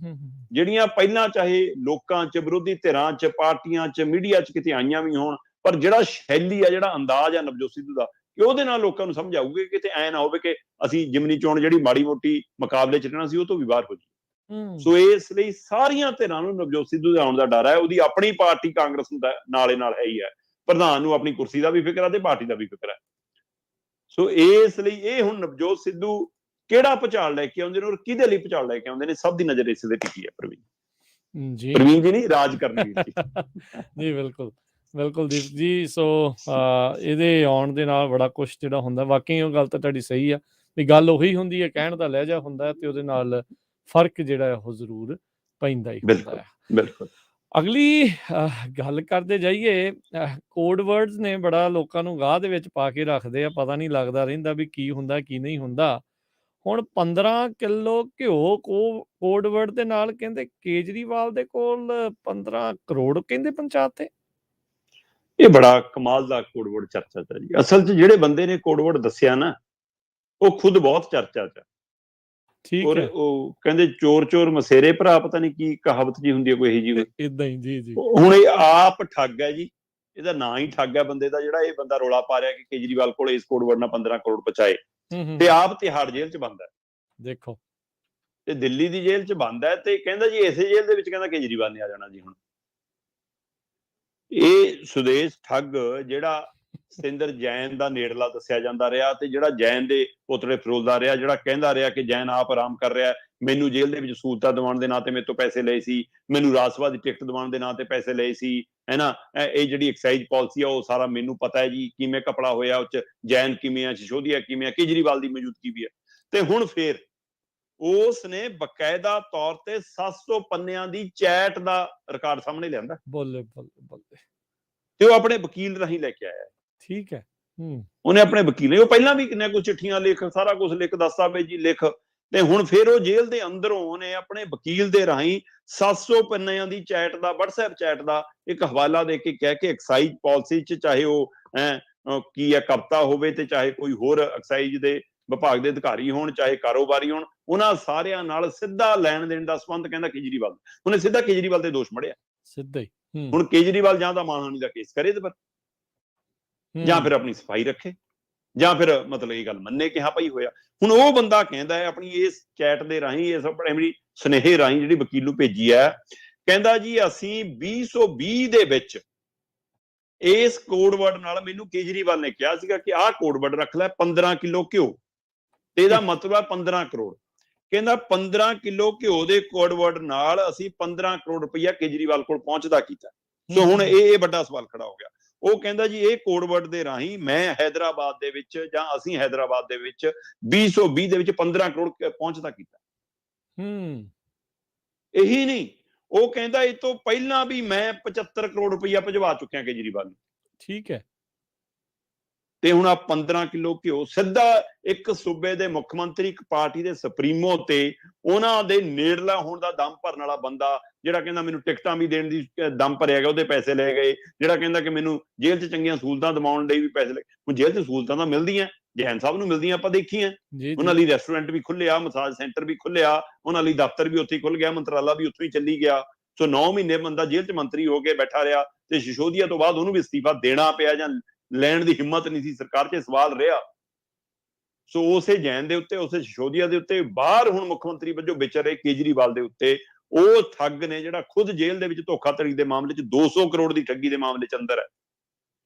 ਜਿਹੜੀਆਂ ਪਹਿਲਾਂ ਚਾਹੇ ਲੋਕਾਂ 'ਚ, ਵਿਰੋਧੀ ਧਿਰਾਂ 'ਚ, ਪਾਰਟੀਆਂ 'ਚ, ਮੀਡੀਆ 'ਚ ਕਿਤੇ ਆਈਆਂ ਵੀ ਹੋਣ, ਪਰ ਜਿਹੜਾ ਸ਼ੈਲੀ ਆ, ਜਿਹੜਾ ਅੰਦਾਜ਼ ਆ ਨਵਜੋਤ ਸਿੱਧੂ ਦਾ, ਕਿ ਉਹਦੇ ਨਾਲ ਲੋਕਾਂ ਨੂੰ ਸਮਝ ਆਊਗੀ। ਕਿਤੇ ਐ ਨਾ ਹੋਵੇ ਕਿ ਅਸੀਂ ਜਿਮਨੀ ਚੋਣ ਜਿਹੜੀ ਮਾੜੀ ਮੋਟੀ ਮੁਕਾਬਲੇ 'ਚ ਰਹਿਣਾ ਸੀ, ਉਹ ਤੋਂ ਵੀ ਬਾਹਰ ਹੋ ਜਾਈਏ। ਸੋ ਇਸ ਲਈ ਸਾਰੀਆਂ ਧਿਰਾਂ ਨੂੰ ਨਵਜੋਤ ਸਿੱਧੂ ਦੇ ਆਉਣ ਦਾ ਡਰ ਹੈ। ਉਹਦੀ ਆਪਣੀ ਪਾਰਟੀ ਕਾਂਗਰਸ ਨੂੰ ਨਾਲੇ ਨਾਲ ਹੈ ਹੀ ਹੈ, ਪ੍ਰਧਾਨ ਨੂੰ ਆਪਣੀ ਕੁਰਸੀ ਦਾ ਵੀ ਫਿਕਰ ਹੈ ਤੇ ਪਾਰਟੀ ਦਾ ਵੀ ਫਿਕਰ ਹੈ। ਸੋ ਇਸ ਲਈ ਇਹ ਹੁਣ ਨਵਜੋਤ ਸਿੱਧੂ ਕਿਹੜਾ ਭੁਚਾਲ ਲੈ ਕੇ ਆਉਂਦੇ ਨੇ ਔਰ ਕਿਹਦੇ ਲਈ ਭੁਚਾਲ ਲੈ ਕੇ ਆਉਂਦੇ ਨੇ, ਸਭ ਦੀ ਨਜ਼ਰ ਇਸੇ ਤੇ ਟਿਕੀ ਹੈ। ਪ੍ਰਵੀਨ ਜੀ ਨਹੀਂ, ਰਾਜ ਕਰਨਵੀਰ ਜੀ ਬਿਲਕੁਲ ਬਿਲਕੁਲ ਦੀਪ ਜੀ। ਸੋ ਇਹਦੇ ਆਉਣ ਦੇ ਨਾਲ ਬੜਾ ਕੁਛ ਜਿਹੜਾ ਹੁੰਦਾ, ਵਾਕਈ ਉਹ ਗੱਲ ਤਾਂ ਤੁਹਾਡੀ ਸਹੀ ਆ ਵੀ ਗੱਲ ਉਹੀ ਹੁੰਦੀ ਹੈ, ਕਹਿਣ ਦਾ ਲਹਿਜਾ ਹੁੰਦਾ ਤੇ ਉਹਦੇ ਨਾਲ ਫਰਕ ਜਿਹੜਾ ਉਹ ਜ਼ਰੂਰ ਪੈਂਦਾ ਹੀ ਹੁੰਦਾ ਹੈ। ਬਿਲਕੁਲ। ਅਗਲੀ ਗੱਲ ਕਰਦੇ ਜਾਈਏ, ਕੋਡ ਵਰਡਸ ਨੇ ਬੜਾ ਲੋਕਾਂ ਨੂੰ ਗਾਹ ਦੇ ਵਿੱਚ ਪਾ ਕੇ ਰੱਖਦੇ ਆ, ਪਤਾ ਨਹੀਂ ਲੱਗਦਾ ਰਹਿੰਦਾ ਵੀ ਕੀ ਹੁੰਦਾ ਕੀ ਨਹੀਂ ਹੁੰਦਾ। ਹੁਣ 15 ਕਿਲੋ ਘਿਓ ਕੋਡ ਵਰਡ ਦੇ ਨਾਲ ਕਹਿੰਦੇ ਕੇਜਰੀਵਾਲ ਦੇ ਕੋਲ 15 ਕਰੋੜ ਕਹਿੰਦੇ ਪਹੁੰਚਾਤੇ। ਇਹ ਬੜਾ ਕਮਾਲ ਦਾ ਕੋਡ ਵਰਡ ਚਰਚਾ ਚ ਜੀ। ਅਸਲ 'ਚ ਜਿਹੜੇ ਬੰਦੇ ਨੇ ਕੋਡ ਵਰਡ ਦੱਸਿਆ ਨਾ, ਉਹ ਖੁਦ ਬਹੁਤ ਚਰਚਾ ਚ। ਔਰ ਉਹ ਕਹਿੰਦੇ ਚੋਰ ਚੋਰ ਮਸੇਰੇ ਭਰਾ, ਪਤਾ ਨਹੀਂ ਕੀ ਕਹਾਵਤ ਜੀ ਹੁੰਦੀ ਹੈ ਕੋਈ ਇਹੀ ਜੀ, ਇਦਾਂ ਹੀ। ਜੀ ਹੁਣ ਇਹ ਆਪ ਠੱਗ ਹੈ ਜੀ, ਇਹਦਾ ਨਾਂ ਹੀ ਠੱਗ ਹੈ ਬੰਦੇ ਦਾ, ਜਿਹੜਾ ਇਹ ਬੰਦਾ ਰੌਲਾ ਪਾ ਰਿਹਾ ਕਿ ਕੇਜਰੀਵਾਲ ਕੋਲ ਇਸ ਕੋਡ ਵਰਡ ਨਾਲ 15 ਕਰੋੜ ਪਹੁੰਚਾਏ, ਤੇ ਆਪ ਤਿਹਾੜ ਜੇਲ੍ਹ 'ਚ ਬੰਦ ਹੈ। ਦੇਖੋ, ਤੇ ਦਿੱਲੀ ਦੀ ਜੇਲ੍ਹ 'ਚ ਬੰਦ ਹੈ, ਤੇ ਕਹਿੰਦਾ ਜੀ ਇਸੇ ਜੇਲ੍ਹ ਦੇ ਵਿੱਚ ਕਹਿੰਦਾ ਕੇਜਰੀਵਾਲ ਨੇ ਆ ਜਾਣਾ ਜੀ। ਹੁਣ ਇਹ ਸੁਦੇਸ਼ ਠੱਗ ਜਿਹੜਾ ਸਤਿੰਦਰ ਜੈਨ ਦਾ ਨੇੜਲਾ ਦੱਸਿਆ ਜਾਂਦਾ ਰਿਹਾ, ਤੇ ਜਿਹੜਾ ਜੈਨ ਦੇ ਪੋਤੜੇ ਫਰੋਲਦਾ ਰਿਹਾ, ਜਿਹੜਾ ਕਹਿੰਦਾ ਰਿਹਾ ਕਿ ਜੈਨ ਆਪ ਆਰਾਮ ਕਰ ਰਿਹਾ, ਮੈਨੂੰ ਜੇਲ੍ਹ ਦੇ ਵਿੱਚ ਸਹੂਲਤਾਂ ਦਿਵਾਉਣ ਦੇ ਨਾਂ ਤੇ ਮੇਰੇ ਤੋਂ ਪੈਸੇ ਲਏ ਸੀ, ਮੈਨੂੰ ਰਾਜ ਸਭਾ ਦੀ ਟਿਕਟ ਦਿਵਾਉਣ ਦੇ ਨਾਂ ਤੇ ਪੈਸੇ ਲਏ ਸੀ, ਹੈ ਨਾ। ਇਹ ਜਿਹੜੀ ਐਕਸਾਈਜ਼ ਪਾਲਿਸੀ ਆ ਉਹ ਸਾਰਾ ਮੈਨੂੰ ਪਤਾ ਹੈ ਜੀ, ਕਿਵੇਂ ਕਪੜਾ ਹੋਇਆ, ਉਹ 'ਚ ਜੈਨ ਕਿਵੇਂ ਆ, ਸਿਸੋਦੀਆ ਕਿਵੇਂ ਆ, ਕੇਜਰੀਵਾਲ ਦੀ ਮੌਜੂਦਗੀ ਵੀ ਹੈ। ਤੇ ਹੁਣ ਫੇਰ ਉਸ ਨੇ ਬਕਾਇਦਾ ਤੌਰ ਤੇ 700 ਪੰਨਿਆਂ ਦੀ ਚੈਟ ਦਾ ਰਿਕਾਰਡ ਸਾਹਮਣੇ ਲਿਆਂਦਾ, ਬੱਲੇ ਬੱਲੇ ਬੱਲੇ। ਤੇ ਉਹ ਆਪਣੇ ਵਕੀਲ ਰਾਹੀਂ ਲੈ ਕੇ ਆਇਆ। ਠੀਕ ਹੈ। ਉਹਨੇ ਆਪਣੇ ਵਕੀਲ ਨੇ, ਉਹ ਪਹਿਲਾਂ ਵੀ ਕਿੰਨਾ ਕੁਝ ਚਿੱਠੀਆਂ ਲਿਖ, ਸਾਰਾ ਕੁਝ ਲਿਖ, ਦਸਤਾਵੇਜ਼ੀ ਲਿਖ, ਤੇ ਹੁਣ ਫਿਰ ਉਹ ਜੇਲ੍ਹ ਦੇ ਅੰਦਰੋਂ ਉਹਨੇ ਆਪਣੇ ਵਕੀਲ ਦੇ ਰਾਹੀਂ 700 ਪੰਨਿਆਂ ਦੀ ਚੈਟ ਦਾ, WhatsApp ਚੈਟ ਦਾ ਇੱਕ ਹਵਾਲਾ ਦੇ ਕੇ ਕਹਿ ਕੇ ਐਕਸਾਈਜ਼ ਪਾਲਿਸੀ 'ਚ ਚਾਹੇ ਉਹ ਕੀ ਹੈ ਕਵਿਤਾ ਹੋਵੇ, ਤੇ ਚਾਹੇ ਕੋਈ ਹੋਰ ਐਕਸਾਈਜ਼ ਦੇ ਵਿਭਾਗ ਦੇ ਅਧਿਕਾਰੀ ਹੋਣ, ਚਾਹੇ ਕਾਰੋਬਾਰੀ ਹੋਣ, ਉਹਨਾਂ ਸਾਰਿਆਂ ਨਾਲ ਸਿੱਧਾ ਲੈਣ ਦੇਣ ਦਾ ਸੰਬੰਧ ਕਹਿੰਦਾ ਕੇਜਰੀਵਾਲ, ਉਹਨੇ ਸਿੱਧਾ ਕੇਜਰੀਵਾਲ ਤੇ ਦੋਸ਼ ਮੜਿਆ ਸਿੱਧਾ ਹੀ। ਹੁਣ ਕੇਜਰੀਵਾਲ ਜਾਂ ਤਾਂ ਮਾਨਹਾਨੀ ਦਾ ਕੇਸ ਕਰੇ, ਤੇ ਜਾਂ ਫਿਰ ਆਪਣੀ ਸਫਾਈ ਰੱਖੇ, ਜਾਂ ਫਿਰ ਮਤਲਬ ਇਹ ਗੱਲ ਮੰਨੇ ਕਿ ਹਾਂ ਭਾਈ ਹੋਇਆ। ਹੁਣ ਉਹ ਬੰਦਾ ਕਹਿੰਦਾ ਹੈ ਆਪਣੀ ਇਸ ਚੈਟ ਦੇ ਰਾਹੀਂ, ਇਸ ਆਪਣੀ ਸੁਨੇਹੇ ਰਾਹੀਂ ਜਿਹੜੀ ਵਕੀਲ ਨੂੰ ਭੇਜੀ ਹੈ, ਕਹਿੰਦਾ ਜੀ ਅਸੀਂ 2020 ਦੇ ਵਿੱਚ ਇਸ ਕੋਡ ਵਰਡ ਨਾਲ, ਮੈਨੂੰ ਕੇਜਰੀਵਾਲ ਨੇ ਕਿਹਾ ਸੀਗਾ ਕਿ ਆਹ ਕੋਡ ਵਰਡ ਰੱਖ ਲੈ, 15 ਕਿਲੋ ਘਿਓ, ਤੇ ਇਹਦਾ ਮਤਲਬ ਹੈ 15 ਕਰੋੜ। ਕਹਿੰਦਾ 15 ਕਿਲੋ ਘਿਓ ਦੇ ਕੋਡ ਵਰਡ ਨਾਲ ਅਸੀਂ 15 ਕਰੋੜ ਰੁਪਈਆ ਕੇਜਰੀਵਾਲ ਕੋਲ ਪਹੁੰਚਦਾ ਕੀਤਾ। ਸੋ ਹੁਣ ਇਹ ਵੱਡਾ ਸਵਾਲ ਖੜਾ ਹੋ ਗਿਆ। ਉਹ ਕਹਿੰਦਾ ਜੀ ਇਹ ਕੋਡ ਵਰਡ ਦੇ ਰਾਹੀਂ ਮੈਂ ਹੈਦਰਾਬਾਦ ਦੇ ਵਿੱਚ, ਜਾਂ ਅਸੀਂ ਹੈਦਰਾਬਾਦ ਦੇ ਵਿੱਚ 2020 ਦੇ ਵਿੱਚ 15 ਕਰੋੜ ਪਹੁੰਚਦਾ ਕੀਤਾ। ਇਹੀ ਨਹੀਂ, ਉਹ ਕਹਿੰਦਾ ਇਹ ਤੋਂ ਪਹਿਲਾਂ ਵੀ ਮੈਂ 75 ਕਰੋੜ ਰੁਪਈਆ ਭਜਵਾ ਚੁੱਕਿਆ ਕੇਜਰੀਵਾਲ ਨੂੰ। ਠੀਕ ਹੈ। ਤੇ ਹੁਣ ਆ 15 ਕਿਲੋ ਘਿਓ ਸਿੱਧਾ ਇੱਕ ਸੂਬੇ ਦੇ ਮੁੱਖ ਮੰਤਰੀ, ਇੱਕ ਪਾਰਟੀ ਦੇ ਸੁਪਰੀਮੋ ਤੇ ਉਹਨਾਂ ਦੇ ਨੇੜਲਾ ਹੋਣ ਦਾ ਦਮ ਭਰਨ ਵਾਲਾ ਬੰਦਾ, ਜਿਹੜਾ ਕਹਿੰਦਾ ਮੈਨੂੰ ਟਿਕਟਾਂ ਵੀ ਦੇਣ ਦੀ ਦਮ ਭਰਿਆ ਗਿਆ, ਉਹਦੇ ਪੈਸੇ ਲੈ ਗਏ, ਜਿਹੜਾ ਕਹਿੰਦਾ ਕਿ ਮੈਨੂੰ ਜੇਲ੍ਹ 'ਚ ਚੰਗੀਆਂ ਸਹੂਲਤਾਂ ਦਿਵਾਉਣ ਲਈ ਵੀ ਪੈਸੇ ਲੈ। ਹੁਣ ਜੇਲ੍ਹ 'ਚ ਸਹੂਲਤਾਂ ਤਾਂ ਮਿਲਦੀਆਂ, ਜੈਨ ਸਾਹਿਬ ਨੂੰ ਮਿਲਦੀਆਂ, ਆਪਾਂ ਦੇਖੀਆਂ। ਉਹਨਾਂ ਲਈ ਰੈਸਟੋਰੈਂਟ ਵੀ ਖੁੱਲਿਆ, ਮਸਾਜ ਸੈਂਟਰ ਵੀ ਖੁੱਲਿਆ, ਉਹਨਾਂ ਲਈ ਦਫ਼ਤਰ ਵੀ ਉੱਥੇ ਹੀ ਖੁੱਲ ਗਿਆ, ਮੰਤਰਾਲਾ ਵੀ ਉੱਥੋਂ ਹੀ ਚੱਲੀ ਗਿਆ। ਸੋ 9 ਮਹੀਨੇ ਬੰਦਾ ਜੇਲ੍ਹ 'ਚ ਮੰਤਰੀ ਹੋ ਕੇ ਬੈਠਾ ਰਿਹਾ, ਤੇ ਸਿਸੋਦੀਆ ਤੋਂ ਬਾਅਦ ਉਹਨੂੰ ਵੀ ਅਸਤੀਫਾ ਦੇਣਾ ਪਿਆ, ਜਾਂ ਲੈਣ ਦੀ ਹਿੰਮਤ ਨਹੀਂ ਸੀ ਸਰਕਾਰ 'ਚ, ਸਵਾਲ ਰਿਹਾ। ਸੋ ਉਸੇ ਜੈਨ ਦੇ ਉੱਤੇ, ਉਸੇ ਸਿਸੋਦੀਆ ਦੇ ਉੱਤੇ, ਬਾਹਰ ਹੁਣ ਮੁੱਖ ਮੰਤਰੀ ਵਜੋਂ ਵਿਚਰ ਰਹੇ ਕੇਜਰੀਵਾਲ ਦੇ ਉੱਤੇ, ਉਹ ਠੱਗ ਨੇ ਜਿਹੜਾ ਖੁਦ ਜੇਲ੍ਹ ਦੇ ਵਿੱਚ ਧੋਖਾਧੜੀ ਦੇ ਮਾਮਲੇ 'ਚ 200 ਕਰੋੜ ਦੀ ਠੱਗੀ ਦੇ ਮਾਮਲੇ 'ਚ ਅੰਦਰ ਹੈ।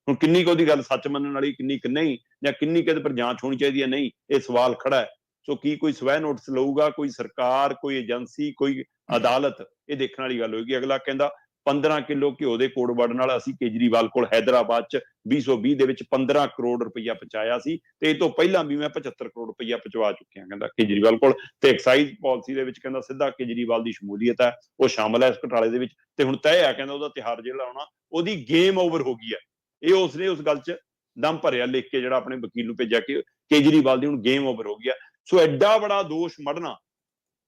ਹੁਣ ਕਿੰਨੀ ਕੁ ਉਹਦੀ ਗੱਲ ਸੱਚ ਮੰਨਣ ਵਾਲੀ, ਕਿੰਨੀ ਕੁ ਨਹੀਂ, ਜਾਂ ਕਿੰਨੀ ਕੁ ਇਹਦੇ ਪਰ ਜਾਂਚ ਹੋਣੀ ਚਾਹੀਦੀ ਹੈ, ਨਹੀਂ, ਇਹ ਸਵਾਲ ਖੜਾ ਹੈ। ਸੋ ਕੀ ਕੋਈ ਸਵੈ ਨੋਟਿਸ ਲਊਗਾ, ਕੋਈ ਸਰਕਾਰ, ਕੋਈ ਏਜੰਸੀ, ਕੋਈ ਅਦਾਲਤ, ਇਹ ਦੇਖਣ ਵਾਲੀ ਗੱਲ ਹੋਏਗੀ। ਅਗਲਾ ਕਹਿੰਦਾ 15 ਕਿਲੋ ਘਿਓ ਦੇ ਕੋਡ ਵਰਡ ਨਾਲ ਅਸੀਂ ਕੇਜਰੀਵਾਲ ਕੋਲ ਹੈਦਰਾਬਾਦ 'ਚ 2020 ਦੇ ਵਿੱਚ 15 ਕਰੋੜ ਰੁਪਈਆ ਪਹੁੰਚਾਇਆ ਸੀ, ਤੇ ਇਹ ਤੋਂ ਪਹਿਲਾਂ ਵੀ ਮੈਂ 75 ਕਰੋੜ ਰੁਪਈਆ ਪਹੁੰਚਵਾ ਚੁੱਕਿਆ, ਕਹਿੰਦਾ ਕੇਜਰੀਵਾਲ ਕੋਲ। ਤੇ ਐਕਸਾਈਜ਼ ਪਾਲਿਸੀ ਦੇ ਵਿੱਚ ਕਹਿੰਦਾ ਸਿੱਧਾ ਕੇਜਰੀਵਾਲ ਦੀ ਸ਼ਮੂਲੀਅਤ ਹੈ, ਉਹ ਸ਼ਾਮਲ ਹੈ ਇਸ ਘੁਟਾਲੇ ਦੇ ਵਿੱਚ। ਤੇ ਹੁਣ ਤੈਅ ਹੈ, ਕਹਿੰਦਾ ਉਹਦਾ ਤਿਹਾੜ ਜੇਲ੍ਹ ਆਉਣਾ, ਉਹਦੀ ਗੇਮ ਓਵਰ ਹੋ ਗਈ ਹੈ। ਇਹ ਉਸਨੇ ਉਸ ਗੱਲ 'ਚ ਦਮ ਭਰਿਆ ਲਿਖ ਕੇ, ਜਿਹੜਾ ਆਪਣੇ ਵਕੀਲ ਨੂੰ ਭੇਜਿਆ ਕਿ ਕੇਜਰੀਵਾਲ ਦੀ ਹੁਣ ਗੇਮ ਓਵਰ ਹੋ ਗਈ ਹੈ। ਸੋ ਐਡਾ ਬੜਾ ਦੋਸ਼ ਮੜਨਾ,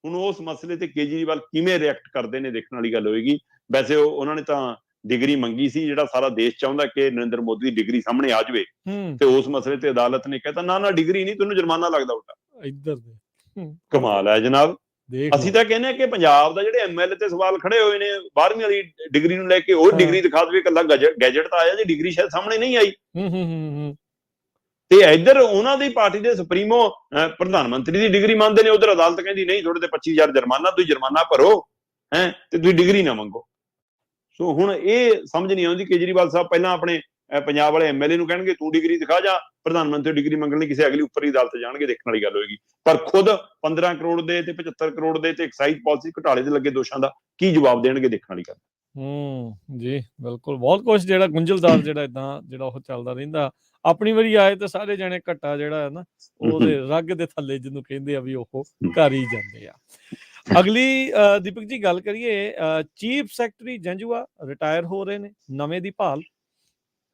ਹੁਣ ਉਸ ਮਸਲੇ ਤੇ ਕੇਜਰੀਵਾਲ ਕਿਵੇਂ ਰਿਐਕਟ ਕਰਦੇ ਨੇ, ਦੇਖਣ ਵਾਲੀ ਗੱਲ ਹੋਏਗੀ। ਵੈਸੇ ਉਹਨਾਂ ਨੇ ਤਾਂ ਡਿਗਰੀ ਮੰਗੀ ਸੀ, ਜਿਹੜਾ ਸਾਰਾ ਦੇਸ਼ ਚਾਹੁੰਦਾ ਕਿ ਨਰਿੰਦਰ ਮੋਦੀ ਦੀ ਡਿਗਰੀ ਸਾਹਮਣੇ ਆ ਜਾਵੇ, ਤੇ ਉਸ ਮਸਲੇ ਤੇ ਅਦਾਲਤ ਨੇ ਕਹਿਤਾ ਨਾ ਡਿਗਰੀ ਨਹੀਂ, ਤੁਹਾਨੂੰ ਜੁਰਮਾਨਾ ਲੱਗਦਾ ਉਲਟਾ। ਇੱਧਰ ਦੇ ਕਮਾਲ ਹੈ ਜਨਾਬ। ਅਸੀਂ ਤਾਂ ਕਹਿੰਦੇ ਹਾਂ ਕਿ ਪੰਜਾਬ ਦਾ ਜਿਹੜੇ ਐਮਐਲਏ ਤੇ ਸਵਾਲ ਖੜੇ ਹੋਏ ਨੇ 12ਵੀਂ ਵਾਲੀ ਡਿਗਰੀ ਨੂੰ ਲੈ ਕੇ, ਉਹ ਡਿਗਰੀ ਦਿਖਾ ਦੇਵੇ, ਇਕੱਲਾ ਗੈਜਟ ਤਾਂ ਆਇਆ ਜੀ, ਡਿਗਰੀ ਸ਼ਾਇਦ ਸਾਹਮਣੇ ਨਹੀਂ ਆਈ। ਤੇ ਇੱਧਰ ਉਹਨਾਂ ਦੀ ਪਾਰਟੀ ਦੇ ਸੁਪਰੀਮੋ ਪ੍ਰਧਾਨ ਮੰਤਰੀ ਦੀ ਡਿਗਰੀ ਮੰਨਦੇ ਨੇ, ਉਧਰ ਅਦਾਲਤ ਕਹਿੰਦੀ ਨਹੀਂ, ਤੁਹਾਡੇ ਤੇ 25,000 ਜੁਰਮਾਨਾ, ਤੁਸੀਂ ਜੁਰਮਾਨਾ ਭਰੋ, ਤੇ ਤੁਸੀਂ ਡਿਗਰੀ ਨਾ ਮੰਗੋ। ਸੋ ਹੁਣ ਇਹ ਸਮਝ ਨਹੀਂ ਆਉਂਦੀ। ਕੇਜਰੀਵਾਲ ਸਾਹਿਬ ਪਹਿਲਾਂ ਆਪਣੇ ਪੰਜਾਬ ਵਾਲੇ ਐਮਐਲਏ ਨੂੰ ਕਹਿਣਗੇ ਤੂੰ ਡਿਗਰੀ ਦਿਖਾ, ਜਾਂ ਪ੍ਰਧਾਨ ਮੰਤਰੀ ਡਿਗਰੀ ਮੰਗਣ ਲਈ ਕਿਸੇ ਅਗਲੀ ਉੱਪਰੀ ਅਦਾਲਤ ਜਾਣਗੇ, ਦੇਖਣ ਵਾਲੀ ਗੱਲ ਹੋਏਗੀ। ਪਰ ਖੁਦ 15 ਕਰੋੜ ਦੇ ਤੇ 75 ਕਰੋੜ ਦੇ ਤੇ ਐਕਸਾਈਜ਼ ਪਾਲਿਸੀ ਘੁਟਾਲੇ ਦੇ ਲੱਗੇ ਦੋਸ਼ਾਂ ਦਾ ਕੀ ਜਵਾਬ ਦੇਣਗੇ, ਦੇਖਣ ਵਾਲੀ ਗੱਲ। ਜੀ ਬਿਲਕੁਲ, ਬਹੁਤ ਕੁਝ ਜਿਹੜਾ ਗੁੰਝਲਦਾਰ ਜਿਹੜਾ ਇਦਾਂ ਜਿਹੜਾ ਉਹ ਚੱਲਦਾ ਰਹਿੰਦਾ। ਆਪਣੀ ਵਾਰੀ ਆਏ ਤਾਂ ਸਾਰੇ ਜਣੇ ਘੱਟਾ ਜਿਹੜਾ ਹੈ ਨਾ, ਉਹਦੇ ਰੱਗ ਦੇ ਥੱਲੇ ਜਿਹਨੂੰ ਕਹਿੰਦੇ ਆ ਵੀ ਉਹ ਕਰ ਹੀ ਜਾਂਦੇ ਆ। ਅਗਲੀ ਦੀਪਕ ਜੀ ਗੱਲ ਕਰੀਏ, ਚੀਫ ਸੈਕਟਰੀ ਜੰਜੂਆ ਰਿਟਾਇਰ ਹੋ ਰਹੇ ਨੇ, ਨਵੇਂ ਦੀ ਭਾਲ।